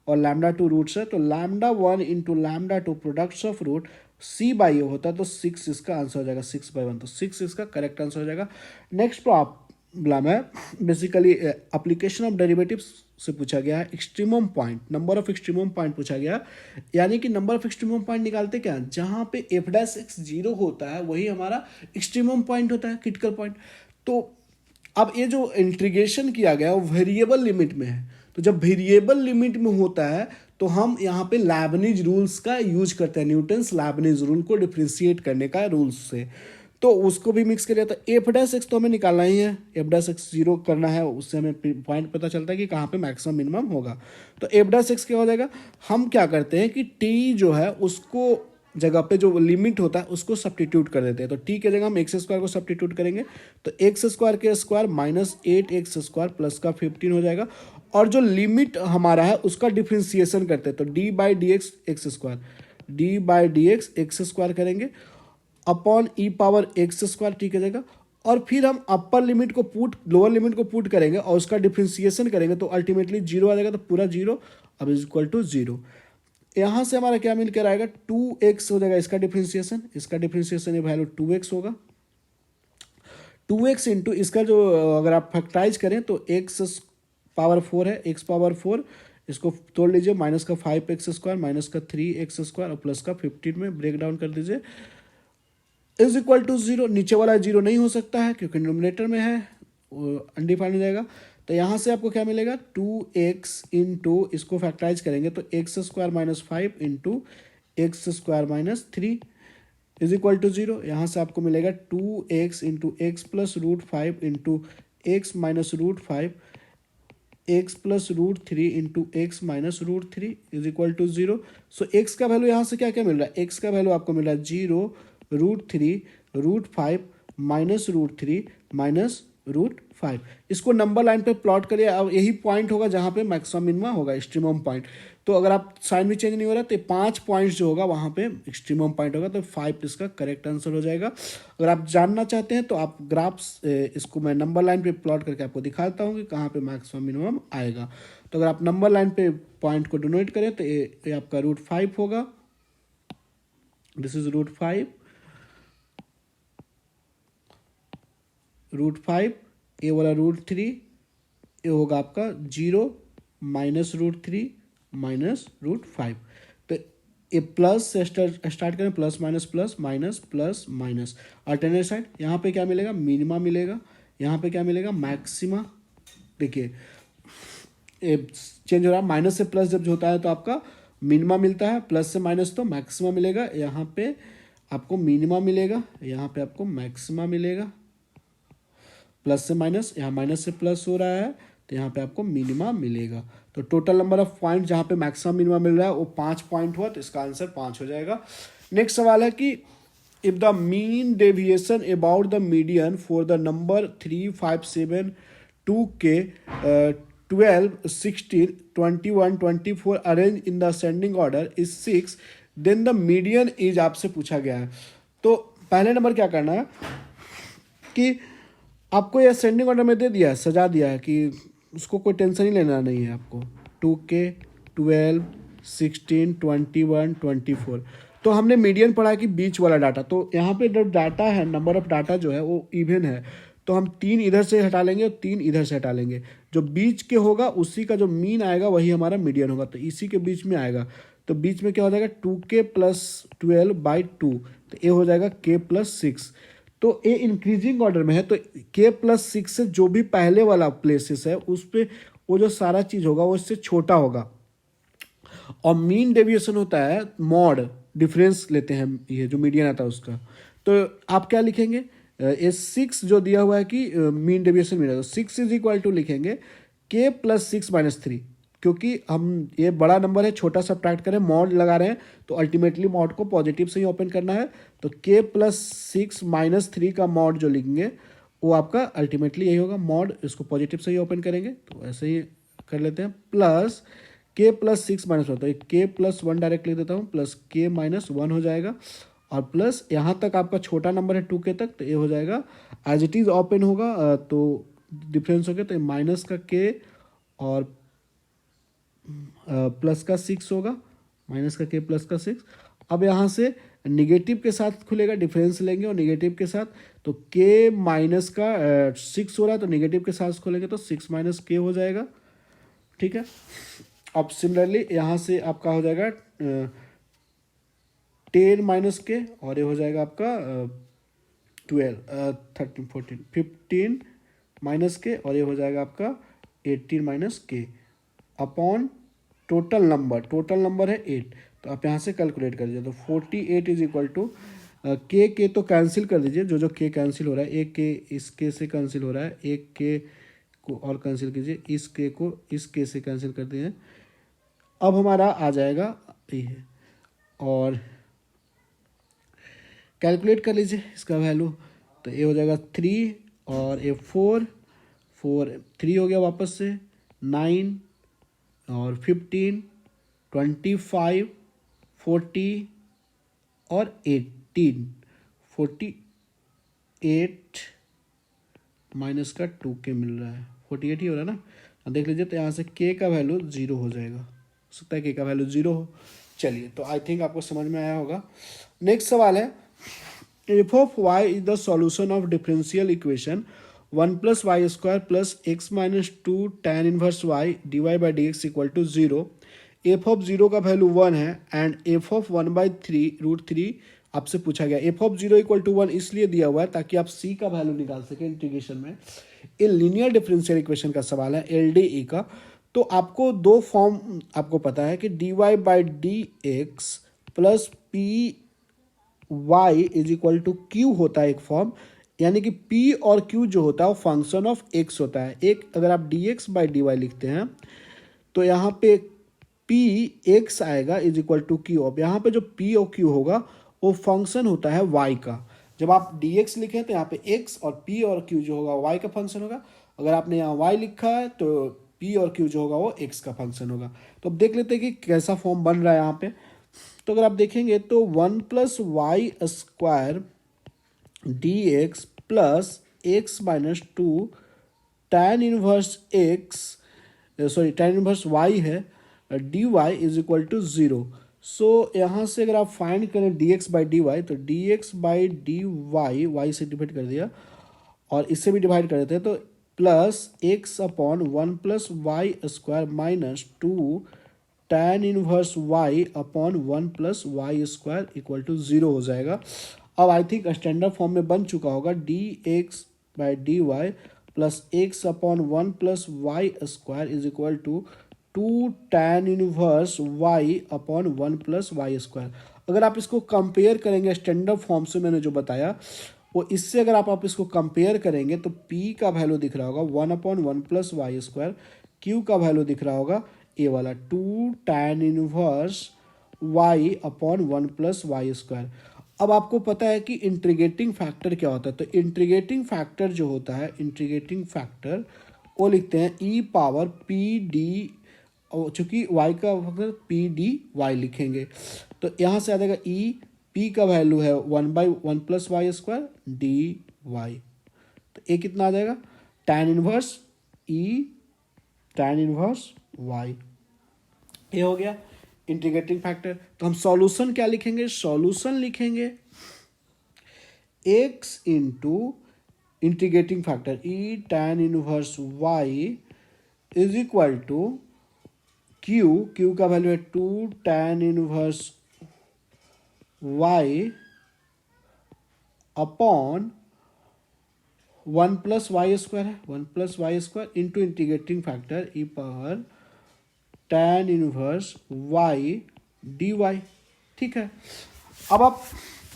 A: और लैम्डा 2 रूट्स है, तो lambda 1 into lambda 2 products of root c/a होता है, तो 6 इसका आंसर हो जाएगा, 6/1, तो 6 इसका करेक्ट आंसर हो जाएगा। नेक्स्ट प्रॉब्लम है बेसिकली एप्लीकेशन ऑफ डेरिवेटिव्स से पूछा गया है, extremum point, number of extremum point पूछा गया, यानी कि नंबर ऑफ एक्सट्रीमम पॉइंट निकालते क्या, जहां पे f' 0 होता है वही हमारा एक्सट्रीमम पॉइंट होता है, क्रिटिकल पॉइंट। तो अब ये जो इंटीग्रेशन किया गया वो वेरिएबल लिमिट में है, तो जब वेरिएबल लिमिट में होता है तो हम यहाँ पे लैबनिज रूल्स का यूज करते हैं, न्यूटन्स लैबनिज रूल को डिफ्रेंशिएट करने का रूल्स से, तो उसको भी मिक्स कर लिया। तो f' तो हमें निकालना ही है, f' 0 करना है, उससे हमें पॉइंट पता चलता है कि कहाँ पे मैक्सिमम मिनिमम होगा। तो f' क्या हो जाएगा, हम क्या करते हैं कि t जो है उसको जगह पे जो लिमिट होता है उसको सब्स्टिट्यूट कर देते हैं, तो t के जगह हम x² को सब्स्टिट्यूट करेंगे, तो x² के स्क्वायर माइनस 8x² प्लस का 15 हो जाएगा, और जो लिमिट हमारा है उसका डिफ्रेंसिएशन करते हैं, तो d/dx x², d/dx x² करेंगे अपॉन e⁻x², ठीक है जाएगा, और फिर हम अपर लिमिट को पुट लोअर लिमिट को पुट करेंगे और उसका डिफ्रेंसिएशन करेंगे तो अल्टीमेटली 0 आ जाएगा, तो पूरा 0 अब इज इक्वल टू 0। यहाँ से हमारा क्या मिल कर आएगा, 2x हो जाएगा इसका डिफ्रेंसिएशन ये वैल्यू 2x होगा, 2x इंटू इसका जो अगर आप फैक्टराइज करें तो x⁻4 है, x⁻4 इसको तोड़ लीजिए, माइनस का 5x² माइनस का 3x² और प्लस का 15 में ब्रेक डाउन कर दीजिए इज इक्वल टू 0। नीचे वाला 0 नहीं हो सकता है क्योंकि डिनोमिनेटर में है, अनडिफाइंड हो जाएगा। तो यहाँ से आपको क्या मिलेगा, 2x इंटू इसको फैक्टराइज करेंगे तो x² minus 5 into x² minus 3 is equal to 0। यहाँ से आपको मिलेगा 2x into x plus √5 into x minus √5 x plus √3 into x minus √3 is equal to 0। So x का वैल्यू यहाँ से क्या क्या मिल रहा है, x का वैल्यू आपको मिल रहा है 0 √3 √5 माइनस √3 माइनस √5। इसको नंबर लाइन पे प्लॉट करिए, अब यही पॉइंट होगा जहाँ पे मैक्सिमम मिनिमम होगा, एक्सट्रीमम पॉइंट। तो अगर आप साइन भी चेंज नहीं हो रहा तो 5 पॉइंट्स जो होगा वहाँ पे एक्सट्रीमम पॉइंट होगा, तो 5 इसका करेक्ट आंसर हो जाएगा। अगर आप जानना चाहते हैं तो आप ग्राफ्स इसको मैं नंबर लाइन पे प्लॉट करके आपको दिखाता हूँ कि कहाँ पे मैक्सिमम मिनिमम आएगा। तो अगर आप नंबर लाइन पे पॉइंट को डोनेट करें तो ये आपका √5 होगा, दिस इज √5 ये वाला √3 ये होगा आपका 0 माइनस √3 माइनस √5। तो ये प्लस से स्टार्ट करें, plus minus plus minus plus minus, alternate side यहाँ पे क्या मिलेगा, मिनिमा मिलेगा, यहाँ पे क्या मिलेगा, मैक्सिमा। देखिए ये चेंज हो रहा है, माइनस से प्लस जब होता है तो आपका मिनिमा मिलता है, प्लस से माइनस तो मैक्सिमा मिलेगा। यहाँ पे आपको मिनिमा मिलेगा, यहाँ पे आपको मैक्सिमा मिलेगा। प्लस से माइनस, यहाँ माइनस से प्लस हो रहा है, तो यहाँ पे आपको मिनिमा मिलेगा। तो टोटल नंबर ऑफ पॉइंट जहाँ पे मैक्सिमम मिनिमा मिल रहा है वो 5 पॉइंट हुआ, तो इसका आंसर 5 हो जाएगा। नेक्स्ट सवाल है कि if the mean deviation about the median for the number 3, 5, 7, 2K, 12, 16, 21, 24 arrange in the ascending order is 6, then the median is आपसे पूछा गया है। तो पहले नंबर क्या करना है कि आपको ये असेंडिंग ऑर्डर में दे दिया है, सजा दिया है कि उसको कोई टेंशन ही लेना नहीं है आपको। 2K, 12, 16, 21, 24। तो हमने मीडियन पढ़ा कि बीच वाला डाटा, तो यहाँ पे जो डाटा है, नंबर ऑफ डाटा जो है वो इवन है, तो हम 3 इधर से हटा लेंगे और 3 इधर से हटा लेंगे। जो बीच के होगा उसी का जो मीन आएगा वही हमारा मीडियन होगा, तो इसी के बीच में आएगा। तो बीच में क्या हो जाएगा 2K + 12/2, तो ये हो जाएगा K + 6। तो ए इंक्रीजिंग ऑर्डर में है, तो K + 6 से जो भी पहले वाला प्लेसेस है उस पर वो जो सारा चीज़ होगा वो इससे छोटा होगा। और मीन डेविएशन होता है मॉड, डिफरेंस लेते हैं ये जो मीडियन आता है उसका। तो आप क्या लिखेंगे, ये 6 जो दिया हुआ है कि मीन डेविएशन मिलेगा, तो 6 = लिखेंगे K + 6 - 3, क्योंकि हम ये बड़ा नंबर है, छोटा सब्ट्रैक्ट करें, मॉड लगा रहे हैं, तो अल्टीमेटली मॉड को पॉजिटिव से ही ओपन करना है। तो K + 6 - 3 का मॉड जो लिखेंगे वो आपका अल्टीमेटली यही होगा मॉड, इसको पॉजिटिव से ही ओपन करेंगे, तो ऐसे ही कर लेते हैं। प्लस K + 6 - 1, तो K + 1 डायरेक्ट लिख देता हूँ, प्लस K - 1 हो जाएगा, और प्लस यहाँ तक आपका छोटा नंबर है 2K तक, तो ये हो जाएगा एज इट इज़ ओपन होगा, तो डिफरेंस हो गया, तो माइनस का K और प्लस का 6 होगा, माइनस का K प्लस का 6। अब यहाँ से निगेटिव के साथ खुलेगा, डिफरेंस लेंगे और निगेटिव के साथ, तो K माइनस का 6 हो रहा है, तो निगेटिव के साथ खोलेंगे तो 6 - K हो जाएगा, ठीक है। अब सिमिलरली यहाँ से आपका हो जाएगा 10 - K, और ये हो जाएगा आपका 12, 13, 14, 15 - K, और ये हो जाएगा आपका 18 - K अपॉन टोटल नंबर है 8। तो आप यहाँ से कैलकुलेट कर दीजिए, तो 48 = K तो कैंसिल कर दीजिए, जो K कैंसिल हो रहा है, एक K इस K से कैंसिल हो रहा है, एक K को और कैंसिल कीजिए, इस K को इस K से कैंसिल कर दिए। अब हमारा आ जाएगा ये, और कैलकुलेट कर लीजिए इसका वैल्यू, तो ये हो जाएगा 3 और ये 4, 3 हो गया वापस से 9 और 15, 25, 40 और 18, 48 माइनस का 2K मिल रहा है, 48 ही हो रहा है ना। अब देख लीजिए, तो यहाँ से K का वैल्यू 0 हो जाएगा, हो सकता है K का वैल्यू 0 हो। चलिए, तो आई थिंक आपको समझ में आया होगा। नेक्स्ट सवाल है, f of y is the solution of differential equation 1 + y² + x - 2 tan inverse y dy/dx = 0। f of 0 का वैल्यू 1 है एंड f of 1/3 आपसे पूछा गया। f of 0 = 1 इसलिए दिया हुआ है ताकि आप c का वैल्यू निकाल सकें इंटीग्रेशन में। ये लीनियर डिफरेंशियल इक्वेशन का सवाल है, LDE का। तो आपको दो फॉर्म आपको पता है कि dy/dx + p y = q होता है एक फॉर्म, यानी कि p और q जो होता है वो फंक्शन ऑफ x होता है। एक अगर आप dx/dy लिखते हैं तो यहाँ पे p x आएगा = q। अब यहाँ पे जो p और q होगा वो फंक्शन होता है y का। जब आप dx लिखें तो यहाँ पे x और p और q जो होगा y का फंक्शन होगा। अगर आपने यहाँ y लिखा है तो p और q जो होगा वो x का फंक्शन होगा। तो अब देख लेते हैं कि कैसा फॉर्म बन रहा है यहाँ पे। तो अगर आप देखेंगे तो 1 + y² dx + x - 2 tan inverse y है dy = 0। सो यहाँ से अगर आप फाइंड करें dx/dy, तो dx/dy y से डिवाइड कर दिया और इससे भी डिवाइड कर देते हैं, तो plus x/1 + y² - 2 tan inverse y upon 1 + y² = 0 हो जाएगा। अब आई थिंक स्टैंडर्ड फॉर्म में बन चुका होगा, dx/dy + x/1 + y² = two tan inverse y upon 1+y²। अगर आप इसको कंपेयर करेंगे स्टैंडर्ड फॉर्म से, मैंने जो बताया वो इससे अगर आप इसको कंपेयर करेंगे तो p का वैल्यू दिख रहा होगा 1/1+y², q का वैल्यू दिख रहा होगा ए वाला 2 tan inverse y upon 1+y²। अब आपको पता है कि इंटीग्रेटिंग फैक्टर क्या होता है, तो इंटीग्रेटिंग फैक्टर जो होता है, इंटीग्रेटिंग फैक्टर वो लिखते हैं ई पावर पी डी, चूंकि y का फैक्टर पी डी वाई लिखेंगे तो यहाँ से आ जाएगा ई, p का वैल्यू है 1/1+y² डी वाई, तो ए कितना आ जाएगा tan इनवर्स ई tan इनवर्स y, ये हो गया इंटीग्रेटिंग फैक्टर। तो हम सॉल्यूशन क्या लिखेंगे, सॉल्यूशन लिखेंगे x into integrating factor e tan inverse y is equal to Q का वैल्यू है 2 tan inverse y upon 1+y² है, 1+y² into integrating factor e power tan inverse y dy। ठीक है, अब आप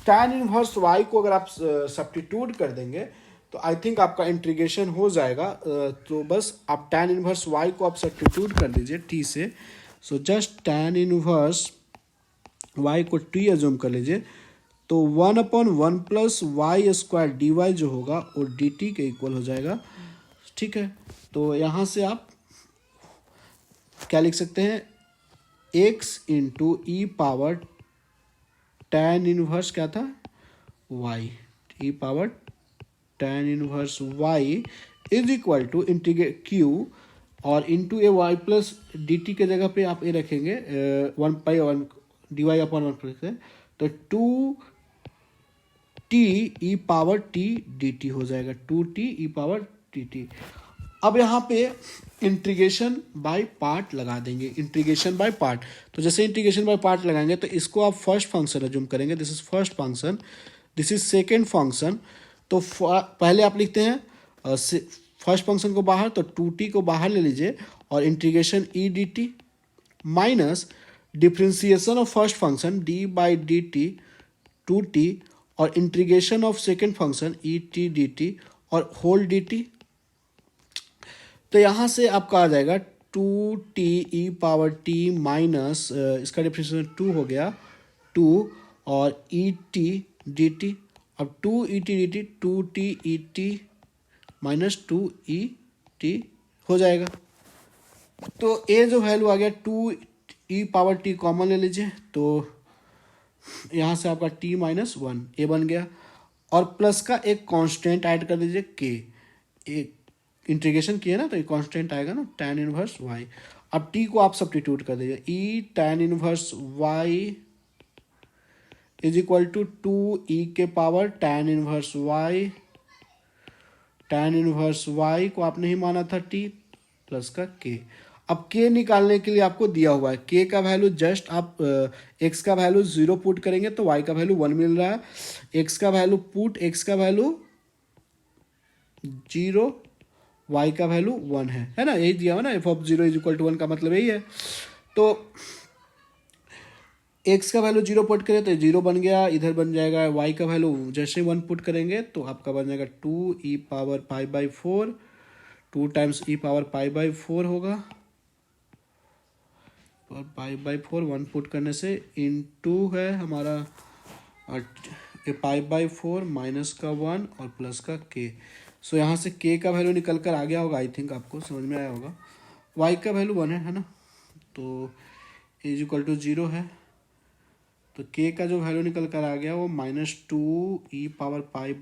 A: tan इनवर्स y को अगर आप सब्स्टिट्यूट कर देंगे तो आई थिंक आपका इंटीग्रेशन हो जाएगा। तो बस आप tan इनवर्स y को आप सब्स्टिट्यूट कर दीजिए t से, so just tan inverse y को t एज्यूम कर लीजिए, तो 1/1+y² dy जो होगा वो dt के इक्वल हो जाएगा। ठीक है, तो यहाँ से आप क्या लिख सकते हैं, x into e power tan inverse क्या था y, e power tan inverse y is equal to integrate q और into a y plus d t के जगह पे आप ए रखेंगे 1/1 डी वाई अपॉन 1+, तो 2t ई पावर t डी टी हो जाएगा, 2t ई पावर टी टी। अब यहाँ पे इंटीग्रेशन बाय पार्ट लगा देंगे, इंटीग्रेशन बाय पार्ट। तो जैसे इंटीग्रेशन बाय पार्ट लगाएंगे तो इसको आप फर्स्ट फंक्शन एज्यूम करेंगे, this is first function, this is second function. तो पहले आप लिखते हैं फर्स्ट फंक्शन को बाहर, तो 2t को बाहर ले लीजिए और integration E D T minus differentiation of first function D by D T 2t और integration of second function E T D T और होल डी टी। तो यहाँ से आपका आ जाएगा 2t ई पावर t माइनस इसका डिफ्रेंशिएशन 2 हो गया 2 और ई टी डी टी, अब 2 E T D T 2t E T minus 2 E T हो जाएगा। तो ए जो वैल्यू आ गया 2 ई पावर टी कॉमन ले लीजिए, तो यहाँ से आपका t माइनस 1 ए बन गया और प्लस का एक कांस्टेंट ऐड कर दीजिए k, एक इंटीग्रेशन किया ना तो एक कांस्टेंट आएगा ना tan इनवर्स y। अब t को आप सब्स्टिट्यूट कर दीजिए, e tan inverse y is equal to 2e के power tan inverse y, tan inverse y को आपने ही माना था t प्लस का k। अब k निकालने के लिए आपको दिया हुआ है, k का वैल्यू जस्ट आप x का वैल्यू 0 पुट करेंगे तो y का वैल्यू 1 मिल रहा है, x का वैल्यू पुट x का वैल्यू 0 y का वैल्यू 1 है ना, यही दिया हुआ ना, f of 0 is equal to 1 का मतलब यही है। तो x का वैल्यू 0 पुट करें तो 0 बन गया, इधर बन जाएगा y का वैल्यू जैसे 1 पुट करेंगे तो आपका बन जाएगा 2 e power pi by 4, 2 times e power pi by 4 होगा और पाई बाई 4 1 पुट करने से इनटू है हमारा पाई बाई 4 माइनस का 1 और प्लस का k। सो यहाँ से k का वैल्यू निकल कर आ गया होगा, आई थिंक आपको समझ में आया होगा। y का वैल्यू 1 है ना, तो इज इक्वल टू 0 है, तो k का जो वैल्यू निकल कर आ गया वो -2 e power pi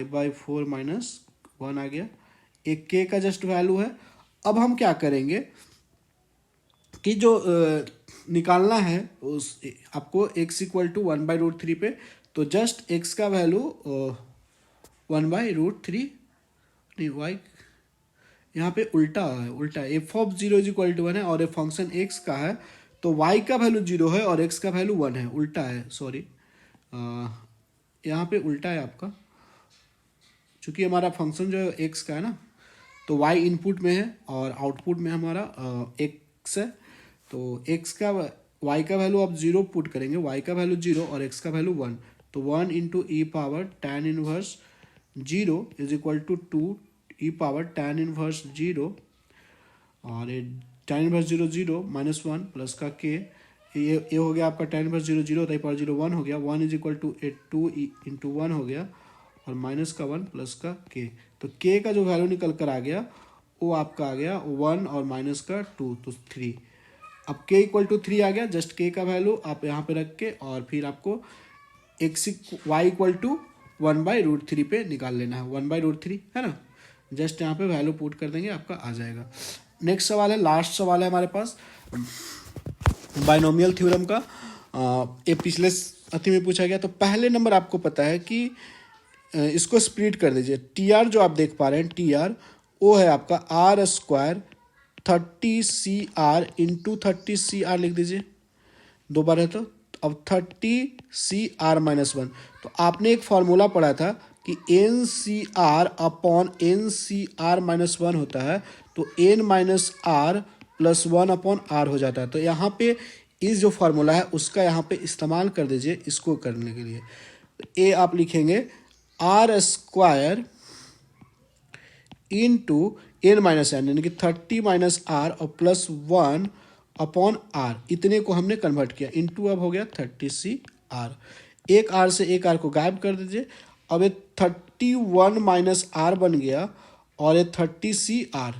A: by 4 minus 1 आ गया, एक k का जस्ट वैल्यू है। अब हम क्या करेंगे कि जो निकालना है उस आपको x इक्वल टू 1/√3 पे, तो जस्ट x का वैल्यू 1/√3 नहीं, y यहाँ पे उल्टा है, उल्टा f of 0 is equal to 1 है और ये फंक्शन x का है तो y का वैल्यू 0 है और x का वैल्यू 1 है, उल्टा है, सॉरी यहाँ पे उल्टा है आपका, चूंकि हमारा फंक्शन जो है x का है ना, तो y इनपुट में है और आउटपुट में हमारा x है। तो x का y का वैल्यू आप 0 पुट करेंगे, y का वैल्यू 0 और x का वैल्यू 1, तो 1 into e power tan inverse 0 is equal to 2 e power tan inverse 0, और ये tan इनवर्स 0 0 माइनस 1 प्लस का k, ये हो गया आपका tan इनवर्स 0 0 होता है पावर 0 1 हो गया, 1 इज इक्वल टू 2 इंटू 1 हो गया और माइनस का 1 प्लस का k। तो k का जो वैल्यू निकल कर आ गया वो आपका आ गया 1 और माइनस का 2, तो 3। अब k इक्वल टू 3 आ गया, जस्ट k का वैल्यू आप यहाँ पे रख के और फिर आपको y इक्वल टू 1/√3 पे निकाल लेना है, 1/√3 है ना। जस्ट यहाँ पे वैल्यू पुट कर देंगे, आपका आ जाएगा। नेक्स्ट सवाल है, लास्ट सवाल है हमारे पास बाइनोमियल थ्योरम का। ये पिछले अथी में पूछा गया। तो पहले नंबर आपको पता है कि इसको स्प्लिट कर दीजिए। टी आर जो आप देख पा रहे हैं, टी आर वो है आपका are square 30CR into 30CR लिख दीजिए, दो बार है तो अब 30CR-1। तो आपने एक फॉर्मूला पढ़ा था कि NCR अपॉन NCR-1 होता है, तो N minus R plus 1 upon R हो जाता है। तो यहाँ पे इस जो फार्मूला है उसका यहाँ पे इस्तेमाल कर दीजिए इसको करने के लिए। ए आप लिखेंगे r square into n minus n, यानी कि 30 माइनस आर और प्लस 1 अपॉन आर, इतने को हमने कन्वर्ट किया इंटू, अब हो गया 30CR। एक आर से एक आर को गायब कर दीजिए। अब ये 31 माइनस आर बन गया और ये 30CR,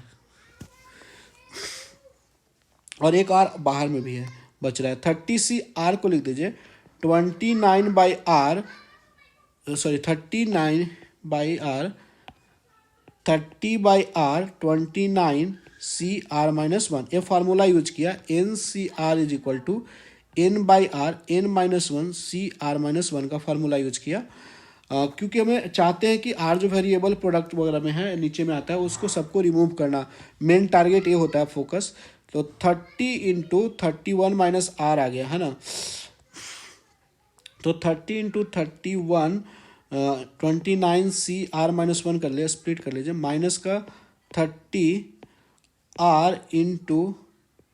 A: और एक आर बाहर में भी है बच रहा है। 30CR को लिख दीजिए 29/R, sorry 39/R, 30/R 29CR-1। ये फार्मूला यूज किया। NCR is equal to N/R N-1 CR-1 का फार्मूला यूज किया, क्योंकि हमें चाहते हैं कि R जो वेरिएबल प्रोडक्ट वगैरह में है नीचे में आता है उसको सबको रिमूव करना, मेन टारगेट ये होता है फोकस। तो 30 इंटू 31 माइनस आर आ गया है ना, तो 30 इंटू 31 29CR-1 कर लिया, स्प्लिट कर लीजिए, माइनस का 30R इंटू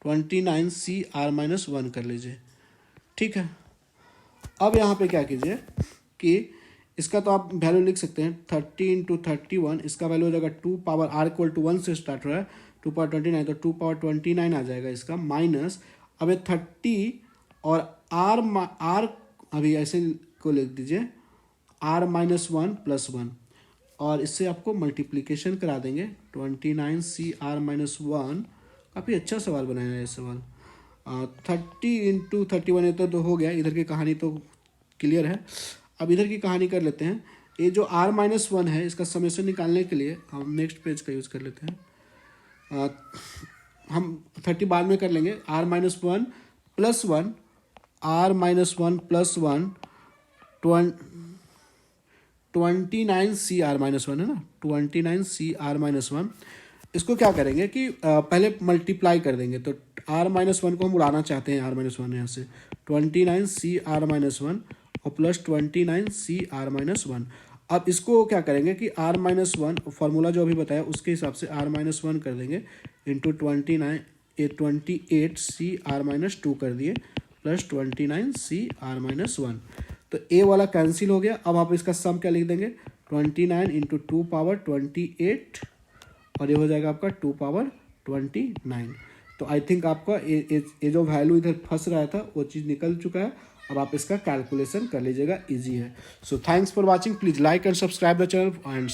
A: 29CR-1 कर लीजिए, ठीक है। अब यहाँ पे क्या कीजिए कि इसका तो आप वैल्यू लिख सकते हैं 30 इंटू 31, इसका वैल्यू हो जाएगा 2 पावर R इक्वल टू 1 से स्टार्ट हो रहा है 2 पावर 29, तो 2 पावर 29 आ जाएगा इसका, माइनस अब ये 30 और R अभी ऐसे को लिख दीजिए R-1 प्लस 1, और इससे आपको मल्टीप्लिकेशन करा देंगे 29CR-1। काफ़ी अच्छा सवाल बनाया है ये सवाल। 30 इंटू 31 तो हो गया, इधर की कहानी तो क्लियर है। अब इधर की कहानी कर लेते हैं। ये जो R-1 है इसका समेशन निकालने के लिए हम नेक्स्ट पेज का यूज़ कर लेते हैं। हम 30 बाद में कर लेंगे। R-1 plus 1, R-1 plus 1 29CR-1 है ना, 29CR-1। इसको क्या करेंगे कि पहले मल्टीप्लाई कर देंगे, तो R-1 को हम उड़ाना चाहते हैं, R-1 यहाँ से 29CR-1 और प्लस 29CR-1। अब इसको क्या करेंगे कि R-1 फार्मूला जो अभी बताया उसके हिसाब से R-1 कर देंगे इंटू 28CR-2 कर दिए प्लस 29CR-1। तो ए वाला कैंसिल हो गया। अब आप इसका सम क्या लिख देंगे 29 इंटू 2 पावर 28, और ये हो जाएगा आपका 2 पावर 29। तो आई थिंक आपका ये जो वैल्यू इधर फंस रहा था वो चीज़ निकल चुका है। अब आप इसका कैलकुलेशन कर लीजिएगा, इजी है। So thanks for watching, please like and subscribe the channel and